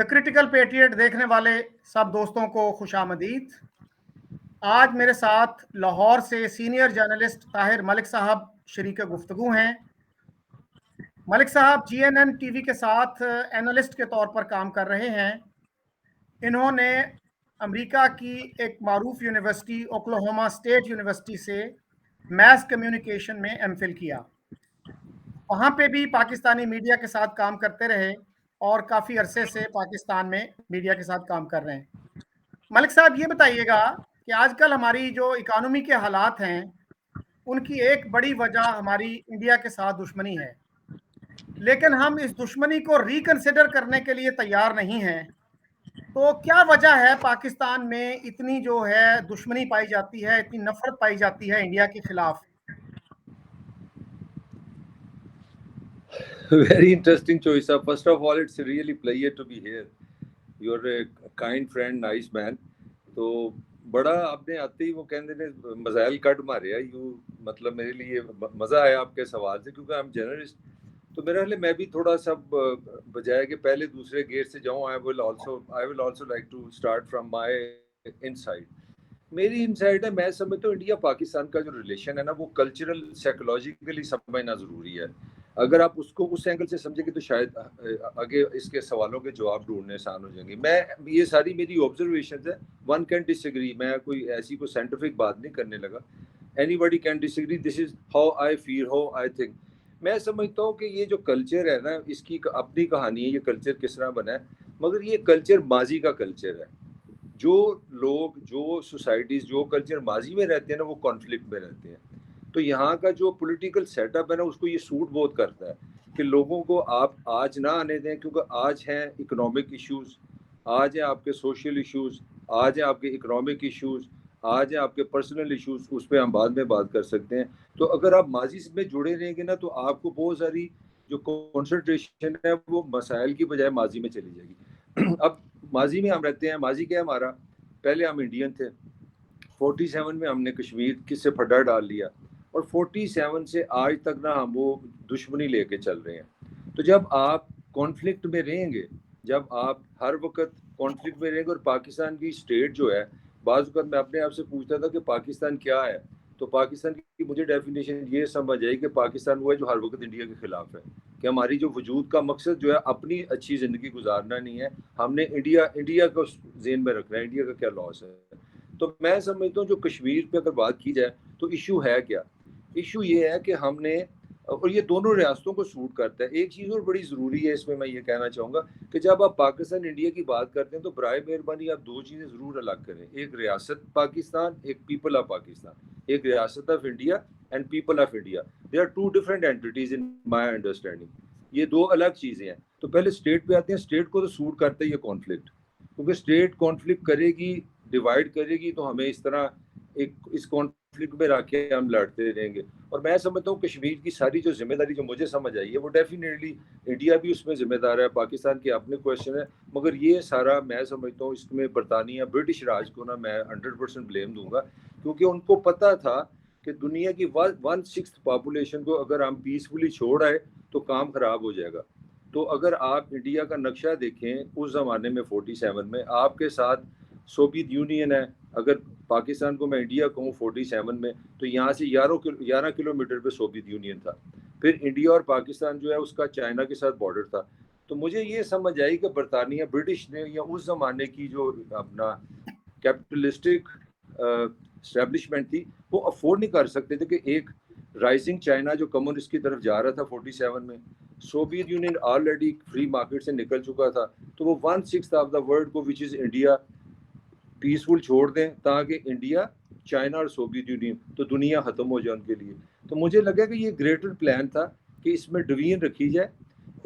The critical patriot देखने वाले सब दोस्तों को खुशामदीद। आज मेरे साथ लाहौर से सीनियर जर्नलिस्ट ताहिर मलिक साहब शरीक गुफ्तगू हैं। मलिक साहब GNN टीवी के साथ एनालिस्ट के तौर पर काम कर रहे हैं। इन्होंने अमेरिका की एक मारूफ यूनिवर्सिटी ओक्लाहोमा स्टेट यूनिवर्सिटी से मैस कम्युनिकेशन में एमफिल किया। वहाँ पे भी पाकिस्तानी मीडिया के साथ काम करते रहे और काफ़ी अरसे से पाकिस्तान में मीडिया के साथ काम कर रहे हैं। मलिक साहब, ये बताइएगा कि आजकल हमारी जो इकोनॉमी के हालात हैं, उनकी एक बड़ी वजह हमारी इंडिया के साथ दुश्मनी है, लेकिन हम इस दुश्मनी को रिकंसिडर करने के लिए तैयार नहीं हैं। तो क्या वजह है पाकिस्तान में इतनी जो है दुश्मनी पाई जाती है, इतनी नफरत पाई जाती है इंडिया के खिलाफ? Very interesting choice. First of all, it's really pleasure to be here. You're a kind friend, nice man. तो बड़ा आपने आते ही वो कहते ने मजाइल कट मारे यू, मतलब मेरे लिए मजा आया आपके सवाल से, क्योंकि आई एम जर्नलिस्ट। तो मेरा ख्याल मैं भी थोड़ा सा बजाय के पहले दूसरे गेट से जाऊं, I will also like to start from my inside. मेरी इनसाइड है, मैं समझता हूँ इंडिया पाकिस्तान का जो रिलेशन है ना, वो कल्चरल साइकोलॉजिकली समझना जरूरी है। अगर आप उसको उस एंगल से समझेंगे तो शायद आगे इसके सवालों के जवाब ढूंढने आसान हो जाएंगे। मैं ये सारी मेरी ऑब्जर्वेशन है, वन कैन डिसएग्री, मैं कोई ऐसी कोई साइंटिफिक बात नहीं करने लगा। Anybody can disagree, this is how I feel, how I think. मैं समझता हूँ कि ये जो कल्चर है ना, इसकी अपनी कहानी है, ये कल्चर किस तरह बना है, मगर ये कल्चर माजी का कल्चर है। जो लोग, जो सोसाइटीज, जो कल्चर माजी में रहते हैं ना, वो कॉन्फ्लिक्ट में रहते हैं। तो यहाँ का जो पॉलिटिकल सेटअप है ना, उसको ये सूट बहुत करता है कि लोगों को आप आज ना आने दें, क्योंकि आज हैं इकोनॉमिक इश्यूज, आज है आपके सोशल इश्यूज, आज है आपके इकोनॉमिक इश्यूज, आज है आपके पर्सनल इश्यूज, उस पर हम बाद में बात कर सकते हैं। तो अगर आप माजी में जुड़े रहेंगे ना, तो आपको बहुत सारी जो कॉन्सेंट्रेशन है वो मसाइल की बजाय माजी में चली जाएगी। अब माजी में हम रहते हैं, माजी क्या है हमारा, पहले हम इंडियन थे, 47 में हमने कश्मीर किससे फड्डा डाल लिया, और 47 से आज तक ना हम वो दुश्मनी लेके चल रहे हैं। तो जब आप कॉन्फ्लिक्ट में रहेंगे, जब आप हर वक्त कॉन्फ्लिक्ट में रहेंगे, और पाकिस्तान की स्टेट जो है, बाज़ वक़्त मैं अपने आप से पूछता था कि पाकिस्तान क्या है, तो पाकिस्तान की मुझे डेफिनेशन ये समझ आई कि पाकिस्तान वो है जो हर वक्त इंडिया के खिलाफ है, कि हमारी जो वजूद का मकसद जो है अपनी अच्छी ज़िंदगी गुजारना नहीं है, हमने इंडिया को जेन में रखना है, इंडिया का क्या लॉस है। तो मैं समझता हूँ जो कश्मीर पे अगर बात की जाए तो इशू है क्या, इशू ये है कि हमने, और ये दोनों रियासतों को सूट करता है। एक चीज़ और बड़ी ज़रूरी है इसमें, मैं ये कहना चाहूँगा कि जब आप पाकिस्तान इंडिया की बात करते हैं तो बराए मेहरबानी आप दो चीज़ें ज़रूर अलग करें, एक रियासत पाकिस्तान, एक पीपल ऑफ पाकिस्तान, एक रियासत of India and people of India, they are two different entities in my understanding. ये दो अलग चीज़ें हैं। तो पहले स्टेट पे आते हैं, स्टेट को तो सूट करता है ये कॉन्फ्लिक्ट, क्योंकि स्टेट कॉन्फ्लिक्ट करेगी, डिवाइड करेगी, तो हमें इस तरह एक इस कॉन्फ्लिक्ट में रख के हम लड़ते रहेंगे। और मैं समझता हूँ कश्मीर की सारी जो जिम्मेदारी जो मुझे समझ आई है, वो डेफिनेटली इंडिया भी उसमें जिम्मेदार है, पाकिस्तान के अपने क्वेश्चन है, मगर ये सारा मैं समझता हूँ इसमें बरतानिया ब्रिटिश राज को ना मैं 100% ब्लेम दूंगा, क्योंकि उनको पता था कि दुनिया की 1/6 पॉपुलेशन को अगर हम पीसफुली छोड़ आए तो काम खराब हो जाएगा। तो अगर आप इंडिया का नक्शा देखें उस ज़माने में 47 में, आपके साथ सोवियत यूनियन है, अगर पाकिस्तान को मैं इंडिया कहूँ 47 में, तो यहाँ से 11 किलोमीटर पे सोवियत यूनियन था। फिर इंडिया और पाकिस्तान जो है उसका चाइना के साथ बॉर्डर था। तो मुझे ये समझ आई कि बरतानिया ब्रिटिश ने, या उस ज़माने की जो अपना कैपिटलिस्टिक एस्टेब्लिशमेंट थी, वो अफोर्ड नहीं कर सकते थे कि एक राइजिंग चाइना जो कम्युनिस्ट की तरफ जा रहा था 47 में, Soviet union already free market से निकल चुका था, तो वो 1/6 ऑफ द वर्ल्ड को विच इज़ इंडिया पीसफुल छोड़ दें, ताकि इंडिया, चाइना और सोवियत यूनियन, तो दुनिया ख़त्म हो जाए उनके लिए। तो मुझे लगा कि ये ग्रेटर प्लान था कि इसमें डिवीजन रखी जाए,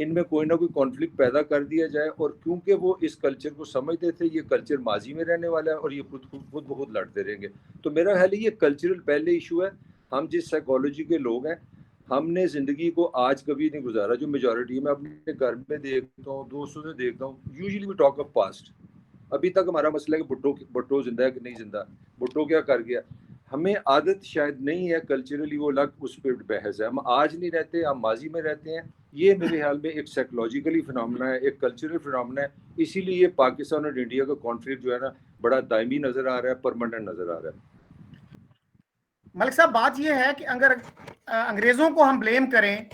इनमें कोई ना कोई कॉन्फ्लिक्ट पैदा कर दिया जाए, और क्योंकि वो इस कल्चर को समझते थे, ये कल्चर माजी में रहने वाला है और ये खुद बहुत लड़ते रहेंगे। तो मेरा ख्याल है ये कल्चरल पहले इशू है। हम जिस साइकोलॉजी के लोग हैं, हमने ज़िंदगी को आज कभी नहीं गुजारा, जो मेजॉरिटी मैं अपने घर में देखता हूँ, दोस्तों से देखता हूँ, usually we talk of past. अभी तक हमारा मसला है कि भुट्टो जिंदा है कि नहीं जिंदा, भुट्टो क्या कर गया। हमें आदत शायद नहीं है कल्चरली, वो अलग उस पर बहस है। हम आज नहीं रहते, हम माजी में रहते हैं। ये मेरे ख्याल में एक साइकोलॉजिकली फिनोमेना है, एक कल्चरल फिनोमेना है। इसीलिए ये पाकिस्तान और इंडिया का कॉन्फ्लिक्ट जो है ना, बड़ा दायमी नजर आ रहा है, परमानेंट नजर आ रहा है। मलिक साहब, बात यह है कि अगर अंग्रेजों को हम ब्लेम करें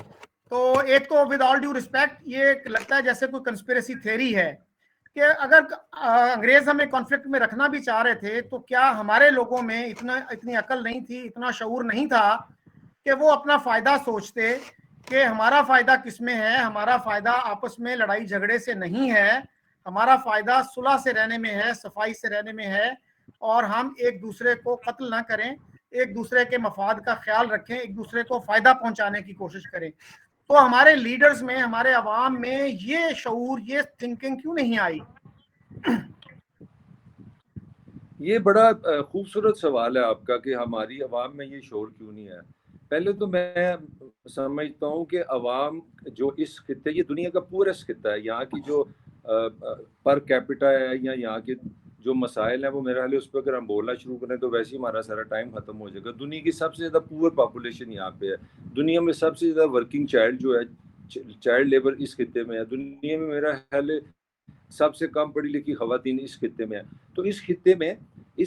तो एक तो विद ऑल ड्यू रिस्पेक्ट ये लगता है जैसे कोई कंस्पिरेसी थ्योरी है कि अगर अंग्रेज हमें कॉन्फ्लिक्ट में रखना भी चाह रहे थे तो क्या हमारे लोगों में इतनी अकल नहीं थी, इतना शऊर नहीं था कि वो अपना फायदा सोचते कि हमारा फायदा किसमें है, हमारा फायदा आपस में लड़ाई झगड़े से नहीं है, हमारा फायदा सुलह से रहने में है, सफाई से रहने में है, और हम एक दूसरे को कत्ल ना करें, एक दूसरे के मफाद का ख्याल रखें, एक दूसरे को फायदा पहुंचाने की कोशिश करें। तो हमारे लीडर्स में, हमारे अवाम में ये शऊर, ये थिंकिंग क्यों नहीं आई? ये बड़ा खूबसूरत सवाल है आपका कि हमारी अवाम में ये शोर क्यों नहीं है। पहले तो मैं समझता हूँ कि अवाम जो इस खित्ते, ये दुनिया का पूरा खित्ता है, यहाँ की जो पर कैपिटा है या यहाँ के जो मसाइल हैं, वो मेरा ख्याल है उस पर अगर हम बोलना शुरू करें तो वैसे ही हमारा सारा टाइम खत्म हो जाएगा। दुनिया की सबसे ज़्यादा पुअर पॉपुलेशन यहाँ पे है, दुनिया में सबसे ज़्यादा वर्किंग चाइल्ड जो है, चाइल्ड लेबर इस खित्ते में है, दुनिया में मेरा ख्याल है सबसे कम पढ़ी लिखी खवातीन इस खित्ते में है। तो इस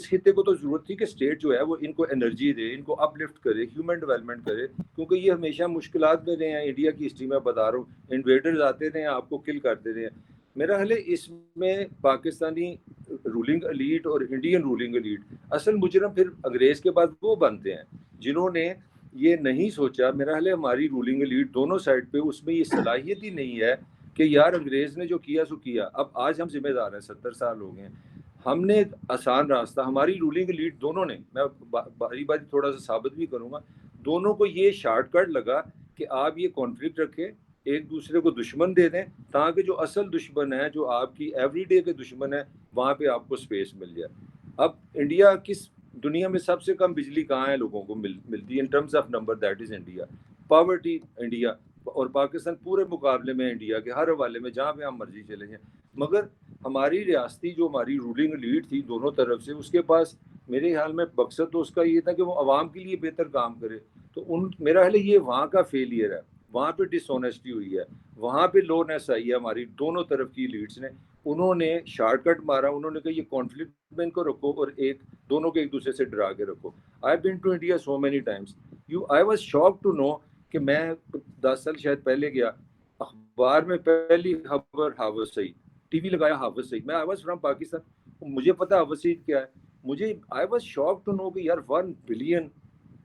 खित्ते को तो जरूरत थी कि स्टेट जो है वो इनको एनर्जी दे, इनको अपलिफ्ट करे, ह्यूमन डेवलपमेंट करे, क्योंकि ये हमेशा मुश्किलात में रहे हैं। इंडिया की हिस्ट्री में बता रहा हूँ, इन्वेडर्स आते रहे, आपको किल करते रहे। मेरा ख्याल है इसमें पाकिस्तानी रूलिंग एलीट और इंडियन रूलिंग एलीट असल मुजरम फिर अंग्रेज के बाद वो बनते हैं जिन्होंने ये नहीं सोचा। मेरा ख्याल है हमारी रूलिंग एलीट दोनों साइड पे उसमें ये सलाहियत ही नहीं है कि यार अंग्रेज ने जो किया सो किया, अब आज हम जिम्मेदार हैं, 70 साल हो गए, हमने आसान रास्ता, हमारी रूलिंग एलीट दोनों ने, मैं बारी बारी थोड़ा सा साबित भी करूंगा, दोनों को ये शॉर्टकट लगा कि आप ये कॉन्फ्लिक्ट रखें, एक दूसरे को दुश्मन दे दें, ताकि जो असल दुश्मन है, जो आपकी एवरीडे के दुश्मन है, वहाँ पे आपको स्पेस मिल जाए। अब इंडिया किस दुनिया में सबसे कम बिजली कहाँ है लोगों को मिलती है इन terms of number, that is India. Poverty India और पाकिस्तान पूरे मुकाबले में इंडिया के हर हवाले में जहाँ पे हम मर्जी चले जाएं। मगर हमारी रियासती जो हमारी रूलिंग लीड थी दोनों तरफ से, उसके पास मेरे ख्याल में मकसद तो उसका ये था कि वो आवाम के लिए बेहतर काम करे। तो मेरा ख्याल है ये वहाँ का फेलियर है, वहाँ पे डिसऑनेस्टी हुई है, वहाँ पे लोनेस आई है हमारी दोनों तरफ की लीड्स ने। उन्होंने शॉर्टकट मारा, उन्होंने कहा ये कॉन्फ्लिक्ट में इनको रखो और दोनों को एक दूसरे से डरा के रखो। I been to India so many times, I was shocked to know कि मैं 10 साल शायद पहले गया, अखबार में पहली खबर हाफिज सईद, टीवी लगाया हाफिज सईद, मैं आई वाज फ्रॉम पाकिस्तान, मुझे पता हाफिज सईद क्या है, मुझे I was shocked to know कि यार 1 बिलियन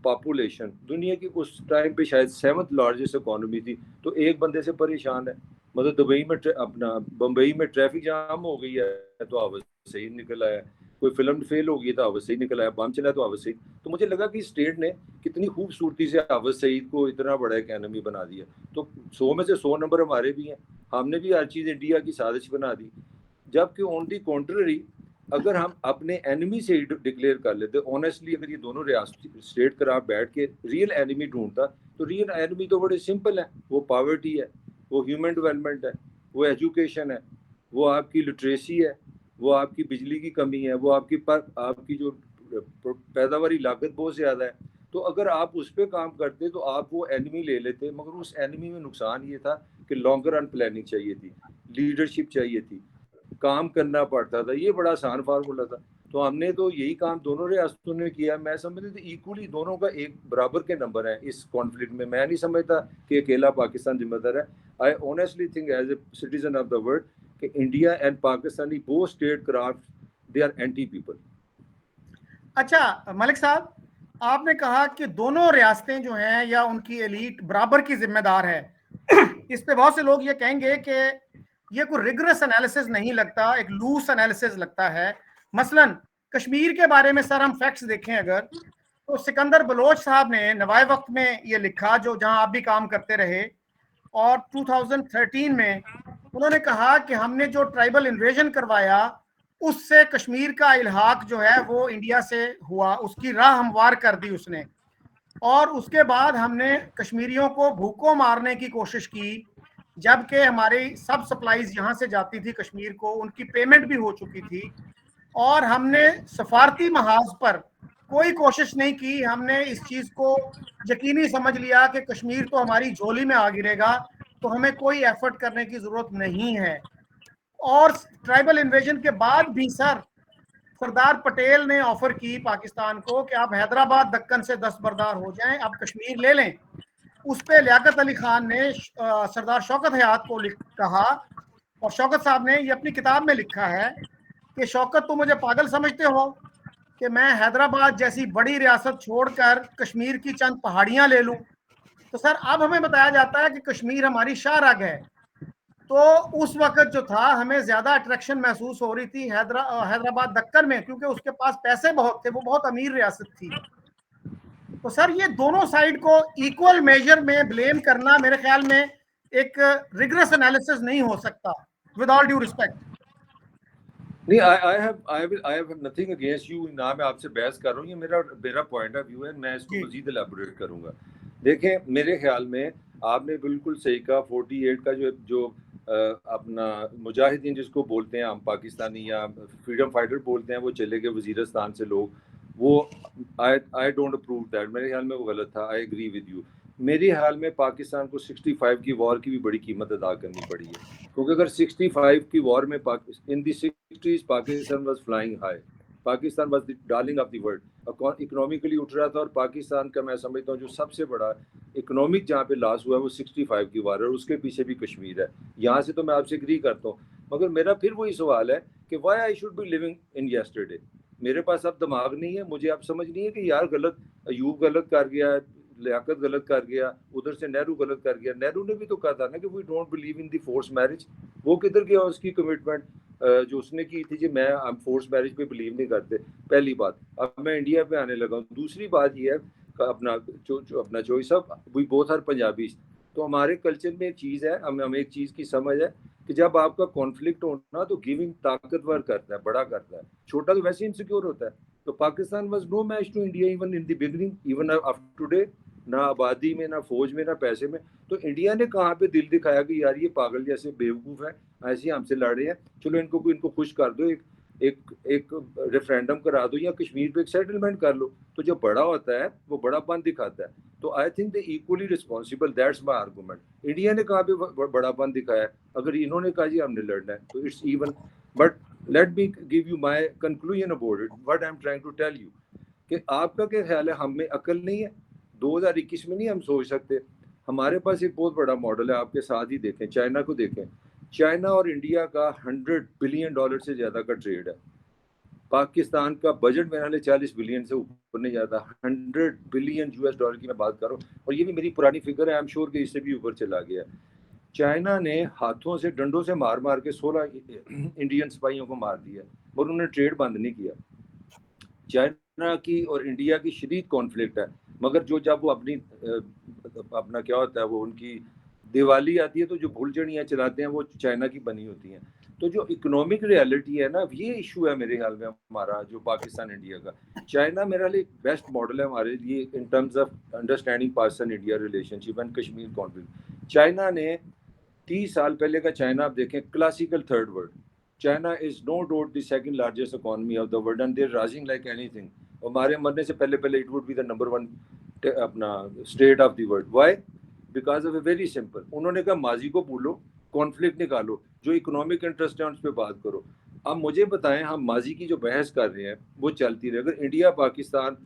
पॉपुलेशन, दुनिया की उस टाइम पे शायद 7th लार्जेस्ट इकोनॉमी थी, तो एक बंदे से परेशान है। मतलब दुबई में अपना बम्बई में ट्रैफिक जाम हो गई है तो हाफिज सईद निकल आया, कोई फिल्म फेल हो गई तो हाफिज सईद निकल आया, बम चला तो हाफिज सईद। तो मुझे लगा कि स्टेट ने कितनी खूबसूरती से हाफिज सईद को इतना बड़ा इकोनॉमी बना दिया। तो 100 में से 100 नंबर हमारे भी हैं, हमने भी हर चीज़ इंडिया की साजिश बना दी। जबकि ऑन दी कॉन्ट्ररी अगर हम अपने एनिमी से डिक्लेयर कर लेते ऑनेस्टली, अगर ये दोनों रियासती स्टेट कर आप बैठ के रियल एनिमी ढूंढता, तो रियल एनिमी तो बड़े सिंपल है, वो पॉवर्टी है, वो ह्यूमन डेवलपमेंट है, वो एजुकेशन है, वो आपकी लिटरेसी है, वो आपकी बिजली की कमी है, वो आपकी जो पैदावारी लागत बहुत ज़्यादा है। तो अगर आप उस पर काम करते तो आप वो एनिमी ले लेते। मगर उस एनिमी में नुकसान ये था कि लॉन्गर रन प्लानिंग चाहिए थी, लीडरशिप चाहिए थी, काम करना पड़ता था, ये बड़ा आसान फार्मूला था। तो हमने तो यही काम दोनों रियासतों ने किया। मैं समझता था इक्वली दोनों का एक बराबर के नंबर है इस कॉन्फ्लिक्ट में। मैं नहीं समझता कि अकेला पाकिस्तान जिम्मेदार है। I honestly think as a citizen of the world कि India and Pakistani both statecraft they are anti people. अच्छा मलिक साहब, आपने कहा कि दोनों रियासतें जो हैं या उनकी एलीट बराबर की जिम्मेदार है। इस पे बहुत से लोग ये कहेंगे कि ये कोई रिगरस एनालिसिस नहीं लगता, एक लूस एनालिसिस लगता है। मसलन कश्मीर के बारे में सर हम फैक्ट्स देखें अगर, तो सिकंदर बलोच साहब ने नवाए वक्त में ये लिखा, जो जहां आप भी काम करते रहे, और 2013 में उन्होंने कहा कि हमने जो ट्राइबल इन्वेजन करवाया उससे कश्मीर का इल्हाक जो है वो इंडिया से हुआ, उसकी राह हमवार कर दी उसने, और उसके बाद हमने कश्मीरियों को भूखों मारने की कोशिश की, जबकि हमारी सब सप्लाईज यहाँ से जाती थी कश्मीर को, उनकी पेमेंट भी हो चुकी थी, और हमने सफारती महाज पर कोई कोशिश नहीं की। हमने इस चीज को यकीनी समझ लिया कि कश्मीर तो हमारी झोली में आ गिरेगा, तो हमें कोई एफर्ट करने की जरूरत नहीं है। और ट्राइबल इन्वेजन के बाद भी सर, सरदार पटेल ने ऑफर की पाकिस्तान को कि आप हैदराबाद दक्कन से दस्तबरदार हो जाएं, आप कश्मीर ले लें। उस पे लियाकत अली खान ने सरदार शौकत हयात को कहा, और शौकत साहब ने ये अपनी किताब में लिखा है कि शौकत, तुम मुझे पागल समझते हो कि मैं हैदराबाद जैसी बड़ी रियासत छोड़कर कश्मीर की चंद पहाड़ियां ले लूं। तो सर अब हमें बताया जाता है कि कश्मीर हमारी शाहरग है। तो उस वक्त जो था, हमें ज्यादा अट्रैक्शन महसूस हो रही थी हैदराबाद दक्कन में, क्योंकि उसके पास पैसे बहुत थे, वो बहुत अमीर रियासत थी। तो सर ये दोनों साइड को इक्वल मेजर में ब्लेम करना मेरे ख्याल में एक रिगरस एनालिसिस नहीं हो सकता, विद ऑल ड्यू रिस्पेक्ट। नहीं, I have nothing against you, ना मैं आपसे बहस कर रहा हूँ, ये मेरा पॉइंट ऑफ व्यू है, मैं इसको मजीद एलैबोरेट करूंगा। देखें, मेरे ख्याल में आपने बिल्कुल सही कहा। 48 का जो अपना मुजाहिदीन जिसको बोलते हैं हम पाकिस्तानी या फ्रीडम फाइटर बोलते हैं, वो चले गए वजीरिस्तान से लोग, वो आई डोंट अप्रूव दैट। मेरे ख्याल में वो गलत था। I agree with you. मेरे ख्याल में पाकिस्तान को 65 की वॉर की भी बड़ी कीमत अदा करनी पड़ी है, क्योंकि अगर 65 की वॉर में इन दी 60s Pakistan was flying high, Pakistan was the darling of the world, economically उठ रहा था। और पाकिस्तान का मैं समझता हूँ जो सबसे बड़ा इकोनॉमिक जहाँ पे लॉस हुआ है वो 65 की वार है, और उसके पीछे भी कश्मीर है। यहाँ से तो मैं आपसे एग्री करता हूँ, मगर मेरा फिर वही सवाल है कि why I should be living in yesterday. मेरे पास अब दिमाग नहीं है, मुझे अब समझ नहीं है कि यार गलत अयूब गलत कर गया, लियाकत गलत कर गया, उधर से नेहरू गलत कर गया। नेहरू ने भी तो कहा था ना कि we don't believe in the force marriage. वो किधर गया उसकी कमिटमेंट जो उसने की थी, कि मैं हम फोर्स मैरिज पे बिलीव नहीं करते। पहली बात। अब मैं इंडिया पे आने लगा हूँ। दूसरी बात ये है, अपना अपना चोई साहब, वी बोथ आर पंजाबीज, तो हमारे कल्चर में एक चीज़ है, हमें एक चीज़ की समझ है कि जब आपका कॉन्फ्लिक्ट होना तो गिविंग ताकतवर करता है, बड़ा करता है, छोटा तो वैसे इनसिक्योर होता है। तो Pakistan was no match to India even in the beginning, even up today, ना आबादी में, ना फौज में, ना पैसे में। तो इंडिया ने कहाँ पे दिल दिखाया कि यार ये पागल जैसे बेवकूफ़ है, ऐसे हमसे लड़ रहे हैं, चलो इनको खुश कर दो, एक रेफरेंडम करा दो या कश्मीर पे एक सेटलमेंट कर लो। तो जो बड़ा होता है वो बड़ापन दिखाता है। तो I think they equally responsible, that's my argument. India ने कहाँ पे बड़ापन दिखाया? अगर इन्होंने कहा जी हमने लड़ना है तो it's even. But let me give you my conclusion about it, what I am trying to tell you, कि आपका क्या ख्याल है, हम में अकल नहीं है? 2021 में नहीं हम सोच सकते? हमारे पास एक बहुत बड़ा मॉडल है, आपके साथ ही देखें, चाइना को देखें। चाइना और इंडिया का $100 बिलियन से ज़्यादा का ट्रेड है। पाकिस्तान का बजट मेरे ख्याल 40 बिलियन से ऊपर नहीं जाता। $100 बिलियन की मैं बात कर रहा हूँ, और ये भी मेरी पुरानी फिगर है, आई एम श्योर कि इससे भी ऊपर चला गया। चाइना ने हाथों से डंडों से मार मार के 16 इंडियन सिपाहियों को मार दिया, और उन्होंने ट्रेड बंद नहीं किया। चाइना की और इंडिया की शदीद कॉन्फ्लिक्ट है, मगर जब वो अपना क्या होता है, वो उनकी दिवाली आती है तो जो भूलझड़ियाँ चलाते हैं वो चाइना की बनी होती हैं। तो जो इकोनॉमिक रियलिटी है ना, ये इशू है मेरे ख्याल में हमारा, जो पाकिस्तान इंडिया का। चाइना मेरे ख्याल एक बेस्ट मॉडल है हमारे लिए in terms of understanding Pakistan India relationship and Kashmir conflict. China ने 30 साल पहले का चाइना आप देखें, classical third world. China is no doubt the second largest economy of the world and they are rising like anything. हमारे मरने से पहले it would be the number 1 अपना state of the world. Why? Because of a very simple, उन्होंने कहा माजी को भूलो, कॉन्फ्लिक्ट निकालो, जो इकोनॉमिक इंटरेस्ट है उस पर बात करो। अब मुझे बताएं, हम माजी की जो बहस कर रहे हैं वो चलती रहे। अगर इंडिया पाकिस्तान,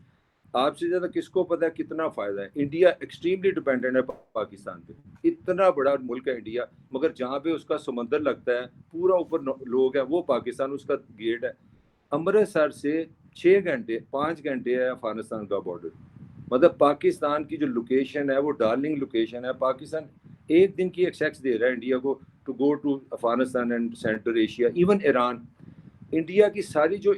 आपसे ज़्यादा किसको पता है कितना फ़ायदा है? इंडिया एक्सट्रीमली डिपेंडेंट है पाकिस्तान पे। इतना बड़ा मुल्क है इंडिया, मगर जहाँ पे उसका समंदर लगता है, पूरा ऊपर लोग है, वो पाकिस्तान उसका गेट है। अमृतसर से 6 घंटे 5 घंटे है अफगानिस्तान का बॉर्डर। मतलब पाकिस्तान की जो लोकेशन है वो डार्लिंग लोकेशन है। पाकिस्तान एक दिन की एक्सेस दे रहा है इंडिया को to go to Afghanistan and central Asia, even Iran. India की सारी जो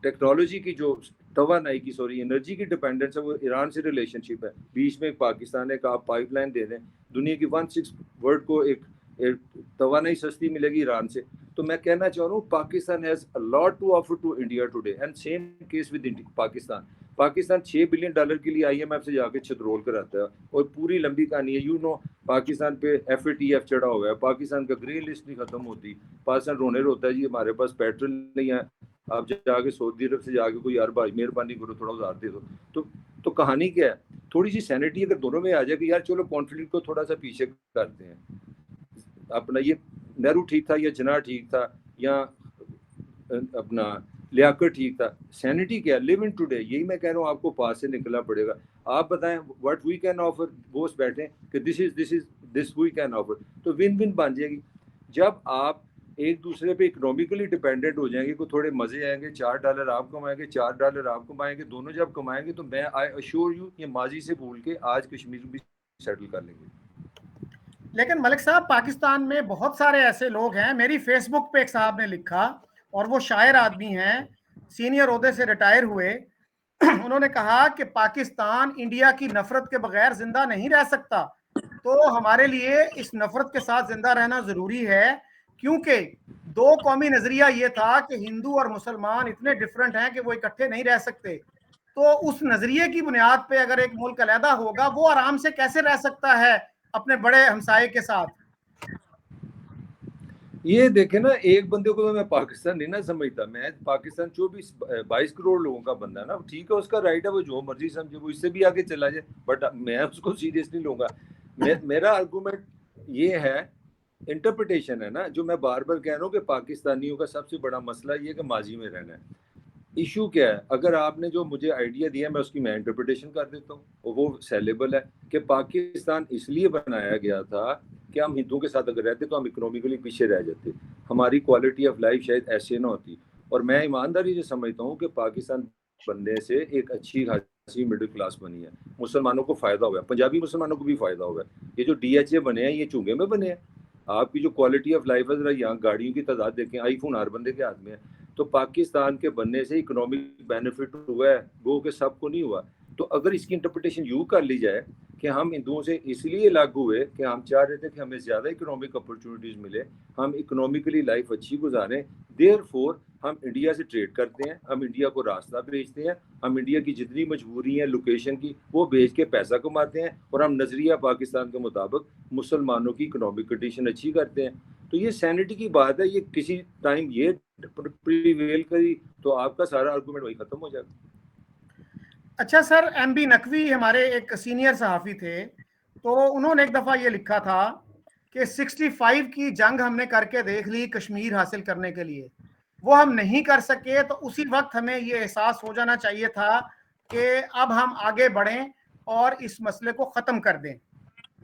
टेक्नोलॉजी की, जो तवानाई की, सॉरी एनर्जी की डिपेंडेंस है, वो ईरान से रिलेशनशिप है। बीच में पाकिस्तान है, आप पाइपलाइन दे दें, दुनिया की 1/6 वर्ल्ड को एक तवानाई सस्ती मिलेगी ईरान से। तो मैं कहना चाह रहा हूँ Pakistan has a lot to offer to India today, and same case with Pakistan. Pakistan $6 billion के लिए IMF से जाके छतरोल कराता है, और पूरी लंबी कहानी है। यू नो, पाकिस्तान पे FATF चढ़ा हुआ है, पाकिस्तान का ग्रे लिस्ट नहीं खत्म होती। पाकिस्तान रोने रोता है जी हमारे पास पेट्रोल नहीं है, आप जाके सऊदी अरब से जाके कोई यार भाई मेहरबानी करो थोड़ा उधार दे दो, तो कहानी क्या है? थोड़ी सी सैनिटी अगर दोनों में आ जाए कि यार चलो कॉन्फ्लिक्ट को थोड़ा सा पीछे करते हैं, अपना ये नेहरू ठीक था या जिन्ना ठीक था या अपना लियाकत ठीक था, सैनिटी क्या, लिव इन टुडे, यही मैं कह रहा हूँ, आपको पास से निकलना पड़ेगा। आप बताएं व्हाट वी कैन ऑफर, बोस बैठे कि दिस वी कैन ऑफर, तो विन विन बन जाएगी। जब आप एक दूसरे पे इकोनॉमिकली डिपेंडेंट हो जाएंगे, को थोड़े मजे आएंगे, $4 आप कमाएंगे, $4 आप कमाएंगे, दोनों जब कमाएंगे तो मैं आई अश्योर यू ये माजी से भूल के आज कश्मीर भी सेटल कर लेंगे। लेकिन मलिक साहब, पाकिस्तान में बहुत सारे ऐसे लोग हैं, मेरी फेसबुक पे एक साहब ने लिखा, और वो शायर आदमी हैं, सीनियर ओहदे से रिटायर हुए, उन्होंने कहा कि पाकिस्तान इंडिया की नफरत के बगैर जिंदा नहीं रह सकता, तो हमारे लिए इस नफरत के साथ जिंदा रहना जरूरी है, क्योंकि दो कौमी नजरिया ये था कि हिंदू और मुसलमान इतने डिफरेंट हैं कि वो इकट्ठे नहीं रह सकते। तो उस नजरिए की बुनियाद पे अगर एक मुल्क अलहदा होगा, वो आराम से कैसे रह सकता है अपने बड़े हमसाये के साथ? ये देखे ना, एक बंदे को तो मैं पाकिस्तान नहीं ना समझता, मैं पाकिस्तान 22 करोड़ लोगों का बंदा है ना, ठीक है, उसका राइट है, वो जो मर्जी समझे, वो इससे भी आगे चला जाए, बट मैं उसको सीरियस नहीं लूंगा। मेरा आर्गूमेंट ये है, इंटरप्रिटेशन है ना, जो मैं बार बार कह रहा हूँ कि पाकिस्तानियों का सबसे बड़ा मसला ये कि माजी में रहना है। इशू क्या है? अगर आपने जो मुझे आइडिया दिया मैं उसकी मैं इंटरप्रिटेशन कर देता हूँ, और वो सेलेबल है कि पाकिस्तान इसलिए बनाया गया था कि हम हिंदुओं के साथ अगर रहते तो हम इकोनॉमिकली पीछे रह जाते, हमारी क्वालिटी ऑफ लाइफ शायद ऐसे ना होती। और मैं ईमानदारी से समझता हूँ कि पाकिस्तान बनने से एक अच्छी खासी मिडिल क्लास बनी है, मुसलमानों को फायदा हुआ है, पंजाबी मुसलमानों को भी फायदा हुआ है। ये जो DHA बने हैं ये चूंगे में बने हैं। आपकी जो क्वालिटी ऑफ लाइफ है, जरा यहाँ गाड़ियों की तादाद देखें, आईफोन हर बंदे के हाथ में है। तो पाकिस्तान के बनने से इकोनॉमिक बेनिफिट हुआ है, वो के सबको नहीं हुआ। तो अगर इसकी इंटरप्रिटेशन यूँ कर ली जाए कि हम हिंदुओं से इसलिए अलग हुए कि हम चाह रहे थे कि हमें ज़्यादा इकोनॉमिक अपॉर्चुनिटीज़ मिले, हम इकोनॉमिकली लाइफ अच्छी गुजारें, देयरफॉर हम इंडिया से ट्रेड करते हैं, हम इंडिया को रास्ता भेजते हैं, हम इंडिया की जितनी मजबूरी है लोकेशन की वो भेज के पैसा कमाते हैं, और हम नज़रिया पाकिस्तान के मुताबिक मुसलमानों की इकोनॉमिक कंडीशन अच्छी करते हैं। तो ये सैनिटी की बात है, ये किसी टाइम ये प्रिवेल करी तो आपका सारा आर्गुमेंट वही खत्म हो जाएगा। अच्छा सर, MB नकवी हमारे एक सीनियर सहाफ़ी थे, तो उन्होंने एक दफ़ा ये लिखा था कि 65 की जंग हमने करके देख ली कश्मीर हासिल करने के लिए, वो हम नहीं कर सके, तो उसी वक्त हमें ये एहसास हो जाना चाहिए था कि अब हम आगे बढ़ें और इस मसले को ख़त्म कर दें,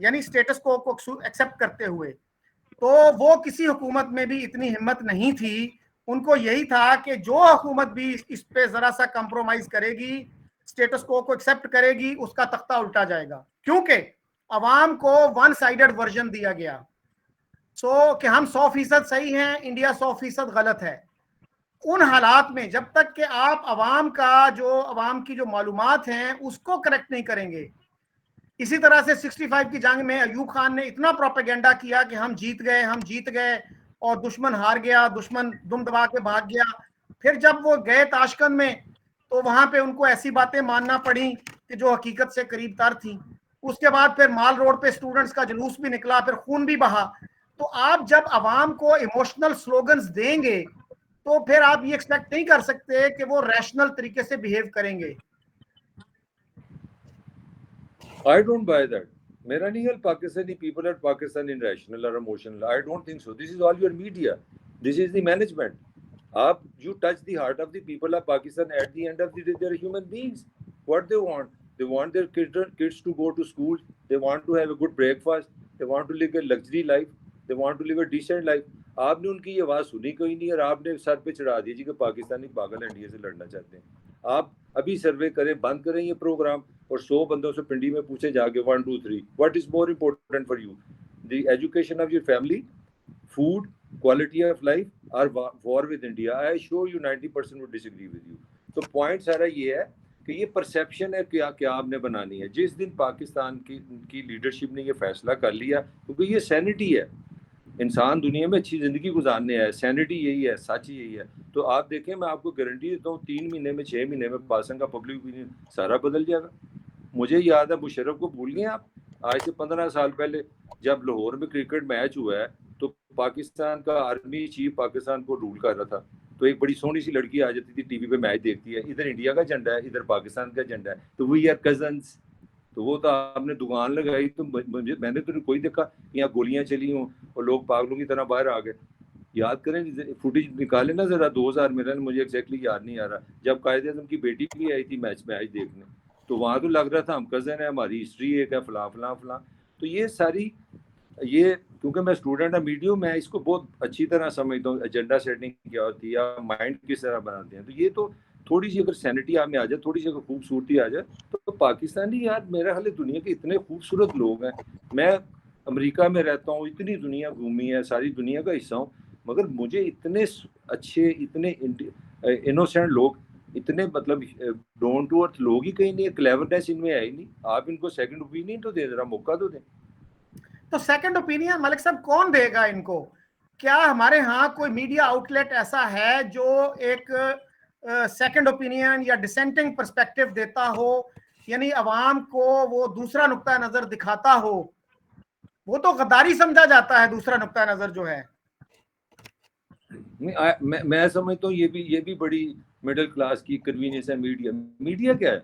यानी स्टेटस को एक्सेप्ट करते हुए। तो वो किसी हुकूमत में भी इतनी हिम्मत नहीं थी, उनको यही था कि जो हुकूमत भी इस पे ज़रा सा कंप्रोमाइज़ करेगी, स्टेटस को एक्सेप्ट करेगी, उसका तख्ता उल्टा जाएगा, क्योंकि अवाम को वन साइडेड वर्जन दिया गया। कि हम 100% सही हैं, इंडिया 100% गलत है। उन हालात में जब तक कि आप अवाम की जो मालूमात हैं उसको करेक्ट नहीं करेंगे, इसी तरह से 65 की जंग में अयूब खान ने इतना प्रोपेगेंडा किया कि हम जीत गए और दुश्मन हार गया, दुश्मन दुम दबा के भाग गया। फिर जब वो गए ताशकंद में, तो वहां पे उनको ऐसी बातें मानना पड़ी कि जो हकीकत से करीब तर थी। उसके बाद फिर माल रोड पे स्टूडेंट्स का जुलूस भी निकला, फिर खून भी बहा। तो आप जब अवाम को इमोशनल स्लोगन्स देंगे तो फिर आप ये एक्सपेक्ट नहीं कर सकते कि वो रैशनल तरीके से बिहेव करेंगे। I don't buy that. मेरा नहीं है Pakistani people at Pakistan irrational or emotional. I don't think so. This is all your media. This is the management. You touch the heart of the people of Pakistan. At the end of the day, they're human beings. What they want their kids to go to school. They want to have a good breakfast. They want to live a luxury life. They want to live a decent life. आपने उनकी ये आवाज़ सुनी कोई नहीं, और आपने sir पे चढ़ा दी जी कि पाकिस्तानी पागल इंडिया से लड़ना चाहते हैं। आप अभी सर्वे करें, बंद करें ये प्रोग्राम, और 100 बंदों से पिंडी में पूछे जाके 1 2 3 what is more important for you, the education of your family, food, quality of life, और war with India? I sure you 90% would disagree with you. तो पॉइंट सारा ये है कि ये परसेप्शन है क्या क्या आपने बनानी है। जिस दिन पाकिस्तान की लीडरशिप ने ये फैसला कर लिया, क्योंकि ये सैनिटी है, इंसान दुनिया में अच्छी ज़िंदगी गुजारने है, सैनिटी यही है, सच यही है। तो आप देखें, मैं आपको गारंटी देता हूँ 3 महीने में 6 महीने में पाकिस्तान का पब्लिक ओपिनियन सारा बदल जाएगा। मुझे याद है, मुशर्रफ को भूल गए आप? आज से 15 साल पहले जब लाहौर में क्रिकेट मैच हुआ है तो पाकिस्तान का आर्मी चीफ पाकिस्तान को रूल कर रहा था, तो एक बड़ी सोहनी सी लड़की आ जाती थी टीवी पे मैच देखती है, इधर इंडिया का झंडा है इधर पाकिस्तान का झंडा है, तो वी आर कजन्स। तो वो तो आपने दुकान लगाई तो मैंने तो कोई देखा यहाँ गोलियां चली हों और लोग पागलों की तरह बाहर आ गए। याद करें फुटेज निकाले ना जरा 2000 में, मुझे एग्जैक्टली याद नहीं आ रहा, जब कायदे आज़म की बेटी भी आई थी मैच देखने, तो वहां तो लग रहा था हम कजन है, हमारी हिस्ट्री एक है, फलां फलां फलां। तो ये सारी ये क्योंकि मैं स्टूडेंट है मीडिया, मैं इसको बहुत अच्छी तरह समझता हूँ एजेंडा सेटिंग क्या होती है या माइंड किस तरह बनाते हैं। तो ये तो थोड़ी सी अगर सैनिटी आप में आ जाए, थोड़ी सी अगर खूबसूरती आ जाए, तो पाकिस्तानी यार मेरा ख्याल दुनिया के इतने खूबसूरत लोग हैं। मैं अमेरिका में रहता हूँ, इतनी दुनिया घूमी है, सारी दुनिया का हिस्सा हूँ, मगर मुझे इतने अच्छे, इतने इनोसेंट लोग, इतने मतलब डाउन टू अर्थ लोग ही कहीं नहीं है, क्लेवरनेस इनमें है ही नहीं। आप इनको सेकंड ओपिनियन तो दे, जरा मौका तो दें। तो सेकंड ओपिनियन मलिक साहब कौन देगा इनको? क्या हमारे यहाँ कोई मीडिया आउटलेट ऐसा है जो एक सेकंड ओपिनियन या डिसेंटिंग पर्सपेक्टिव देता हो, यानी अवाम को वो दूसरा नुक्ता नजर दिखाता हो? वो तो गद्दारी समझा जाता है दूसरा नुक्ता नजर जो है। मैं समझता हूँ ये भी बड़ी मिडिल क्लास की कन्वीनियंस है। मीडिया क्या है?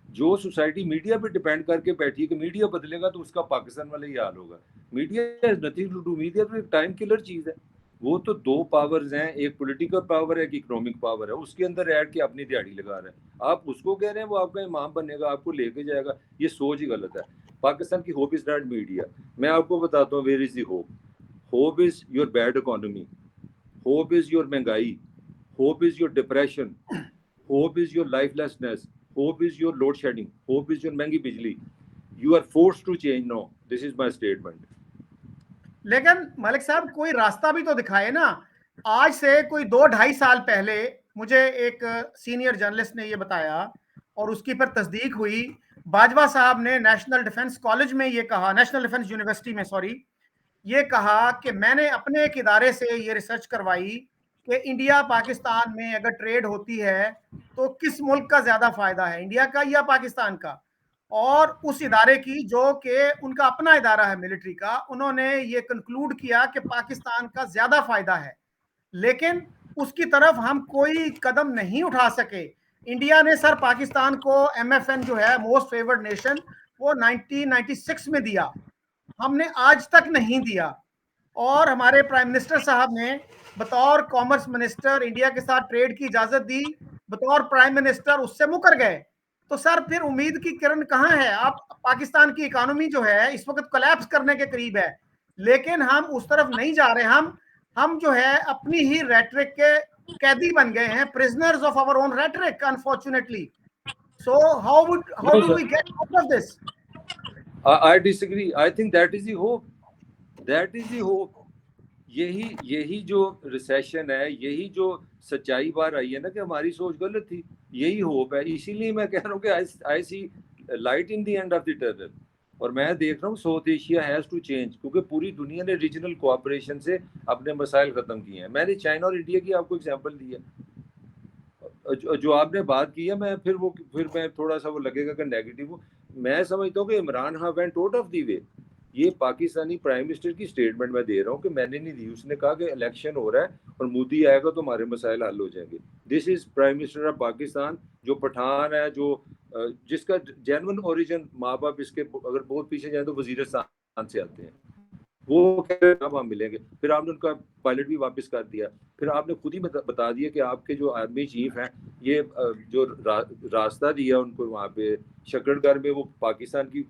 जो सोसाइटी मीडिया पे डिपेंड करके बैठी है कि मीडिया बदलेगा तो उसका पाकिस्तान वाला ही हाल होगा। Media has nothing to do, media तो एक टाइम किलर चीज है। वो तो दो पावर्स हैं, एक पॉलिटिकल पावर है, एक इकोनॉमिक पावर है, उसके अंदर ऐड के अपनी दिहाड़ी लगा रहे हैं। आप उसको कह रहे हैं वो आपका इमाम बनेगा, आपको लेके जाएगा, ये सोच ही गलत है। पाकिस्तान की होप इज नॉट मीडिया। मैं आपको बताता हूँ where is the hope. Hope is your bad economy, hope is your महंगाई, hope is your depression, hope is your lifelessness, hope is your load shedding, hope is your महंगी बिजली। you are forced to change now, this is my statement। लेकिन मलिक साहब कोई रास्ता भी तो दिखाए ना। आज से कोई 2-2.5 साल पहले मुझे एक सीनियर जर्नलिस्ट ने ये बताया और उसकी पर तस्दीक हुई। बाजवा साहब ने नेशनल डिफेंस कॉलेज में ये कहा, नेशनल डिफेंस यूनिवर्सिटी में सॉरी, ये कहा कि मैंने अपने एक इदारे से ये रिसर्च करवाई कि इंडिया पाकिस्तान में अगर ट्रेड होती है तो किस मुल्क का ज्यादा फायदा है, इंडिया का या पाकिस्तान का। और उस इदारे की जो कि उनका अपना इदारा है मिलिट्री का, उन्होंने ये कंक्लूड किया कि पाकिस्तान का ज्यादा फायदा है। लेकिन उसकी तरफ हम कोई कदम नहीं उठा सके। इंडिया ने सर पाकिस्तान को MFN जो है मोस्ट फेवर्ड नेशन, वो 1996 में दिया, हमने आज तक नहीं दिया। और हमारे प्राइम मिनिस्टर साहब ने बतौर कॉमर्स मिनिस्टर इंडिया के साथ ट्रेड की इजाजत दी, बतौर प्राइम मिनिस्टर उससे मुकर गए। तो सर फिर उम्मीद की किरण कहाँ है? आप पाकिस्तान की इकोनॉमी जो है इस वक्त कोलैप्स करने के करीब है, लेकिन हम उस तरफ नहीं जा रहे। हम जो है अपनी ही रेटरिक के कैदी बन गए हैं, prisoners of our own rhetoric unfortunately. So how do we get out of this? I disagree, I think that is the hope, that is the hope। यही जो रिसेशन है, यही जो सच्चाई बार आई है ना कि हमारी सोच गलत थी, यही होप है। इसीलिए मैं कह रहा हूँ कि I see light in the end of the tunnel. और मैं देख रहा हूँ South Asia has to change, क्योंकि पूरी दुनिया ने रीजनल कोऑपरेशन से अपने मसाइल खत्म किए हैं। मैंने चाइना और इंडिया की आपको एग्जांपल दी है। जो आपने बात की है, फिर मैं थोड़ा सा वो लगेगा कि नेगेटिव हूँ। मैं समझता हूँ कि Imran Khan went out of the way. ये पाकिस्तानी प्राइम मिनिस्टर की स्टेटमेंट मैं दे रहा हूँ कि मैंने नहीं दी। उसने कहा कि इलेक्शन हो रहा है और मोदी आएगा तो हमारे मसाइल हल हो जाएंगे। This is prime minister of Pakistan, जो पठान है, जो जिसका जेन्युइन ओरिजिन माँ बाप इसके अगर बहुत पीछे जाए तो वजीरिस्तान से आते हैं। वो कह रहे अब हम मिलेंगे, फिर आपने उनका पायलट भी वापस कर दिया। फिर आपने खुद ही बता दिया कि आपके जो आर्मी चीफ हैं, ये जो रास्ता दिया उनको वहाँ पे शकरगढ़ में, वो पाकिस्तान की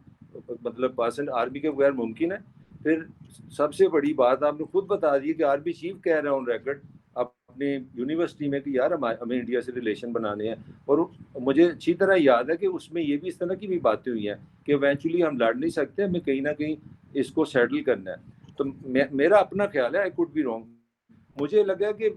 मतलब परसेंट आर्मी के बगैर मुमकिन है। फिर सबसे बड़ी बात आपने खुद बता दी कि आर्मी चीफ कह रहा है ऑन रिकॉर्ड अपने यूनिवर्सिटी में कि यार हमें इंडिया से रिलेशन बनाने हैं। और मुझे अच्छी तरह याद है कि उसमें ये भी इस तरह की भी बातें हुई हैं कि इवेंचुअली हम लड़ नहीं सकते, हमें कहीं ना कहीं इसको सेटल करना है। तो मेरा अपना ख्याल है, आई कुड बी रॉन्ग, मुझे लगा कि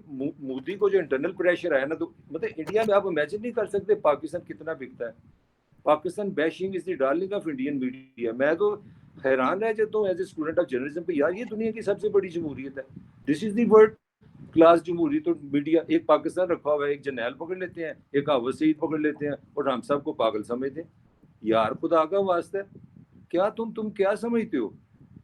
मोदी को जो इंटरनल प्रेशर आया ना, तो मतलब इंडिया में आप इमेजिन नहीं कर सकते पाकिस्तान कितना बिकता है। Pakistan bashing is the darling of Indian media. मैं तो हैरान रह जाता हूँ as a student of journalism पे, यार ये दुनिया की सबसे बड़ी जमहूरियत है, this is the world class जमहूरियत। तो मीडिया एक पाकिस्तान रखा हुआ है, एक जर्नैल पकड़ लेते हैं, एक हाफिज सईद पकड़ लेते हैं और हम सब को पागल समझते हैं। यार खुदा का वास्ता, क्या तुम क्या समझते हो?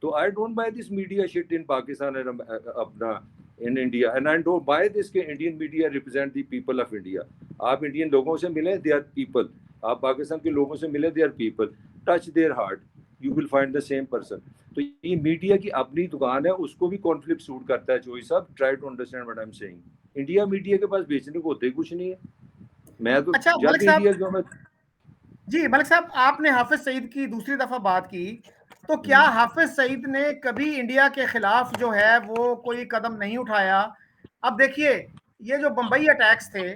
तो I don't by this media shit in Pakistan. अपना in India, and I don't buy this कि Indian media represent the people of India. आप इंडियन लोगों से मिले, they are people. आप पाकिस्तान के लोगों से मिले, they are people. Touch their heart, you will find the same person. तो ये मीडिया की अपनी दुकान है, उसको भी कॉन्फ्लिक्ट सूट करता है। जोई साहब, try to understand what I am saying. India media के पास बेचने को होते कुछ नहीं है। मैं तो अच्छा जब मलिक मीडिया साहब, जो मैं जी मलिक साहब, आपने हाफिज सईद की दूसरी दफा बात की, तो क्या हाफिज सईद ने कभी इंडिया के खिलाफ जो है वो कोई कदम नहीं उठाया? अब देखिए, ये जो बंबई अटैक्स थे,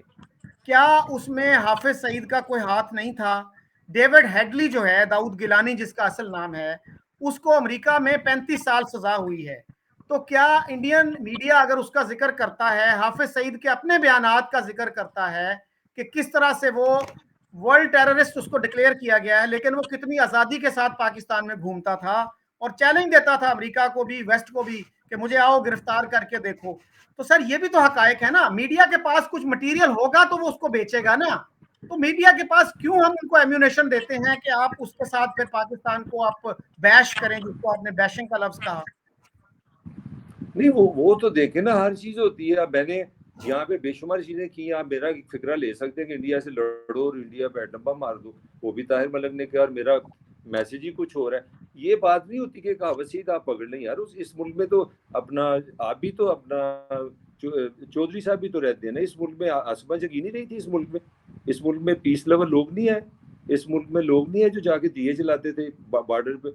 क्या उसमें हाफिज सईद का कोई हाथ नहीं था? डेविड हेडली जो है, दाऊद गिलानी जिसका असल नाम है, उसको अमेरिका में 35 साल सजा हुई है। तो क्या इंडियन मीडिया अगर उसका जिक्र करता है, हाफिज सईद के अपने बयानात का जिक्र करता है कि किस तरह से वो वर्ल्ड टेररिस्ट उसको डिक्लेयर किया गया है, लेकिन वो कितनी आजादी के साथ पाकिस्तान में घूमता था और चैलेंज देता था अमेरिका को भी, वेस्ट को भी, कि मुझे आओ गिरफ्तार करके देखो। तो सर ये भी तो हकायक है ना, मीडिया के पास कुछ मटेरियल होगा तो वो उसको बेचेगा ना। तो मीडिया के पास क्यों हम उनको एम्यूनेशन देते हैं कि आप उसके साथ फिर पाकिस्तान को आप बैश करें, जिसको आपने बैशिंग का लफ्ज कहा? नहीं, वो तो देखे ना, हर चीज होती है। अब मैंने यहाँ पे बेशुमार चीजें की, आप मेरा फिक्रा ले सकते हैं कि इंडिया से लड़ो और इंडिया पे एटम बम मार दो, वो भी ताहिर मलिक ने किया और मेरा मैसेज ही कुछ हो रहा है। ये बात नहीं होती कि कहावत सीधा आप पकड़ लें यार। उस इस मुल्क में तो अपना, आप भी तो अपना चौधरी साहब भी तो रहते हैं ना इस मुल्क में। आसमा जगी नहीं रही थी इस मुल्क में। इस मुल्क में पीस लवर लोग नहीं है। इस मुल्क में लोग नहीं है जो जाके दिए जलाते थे बॉर्डर पे।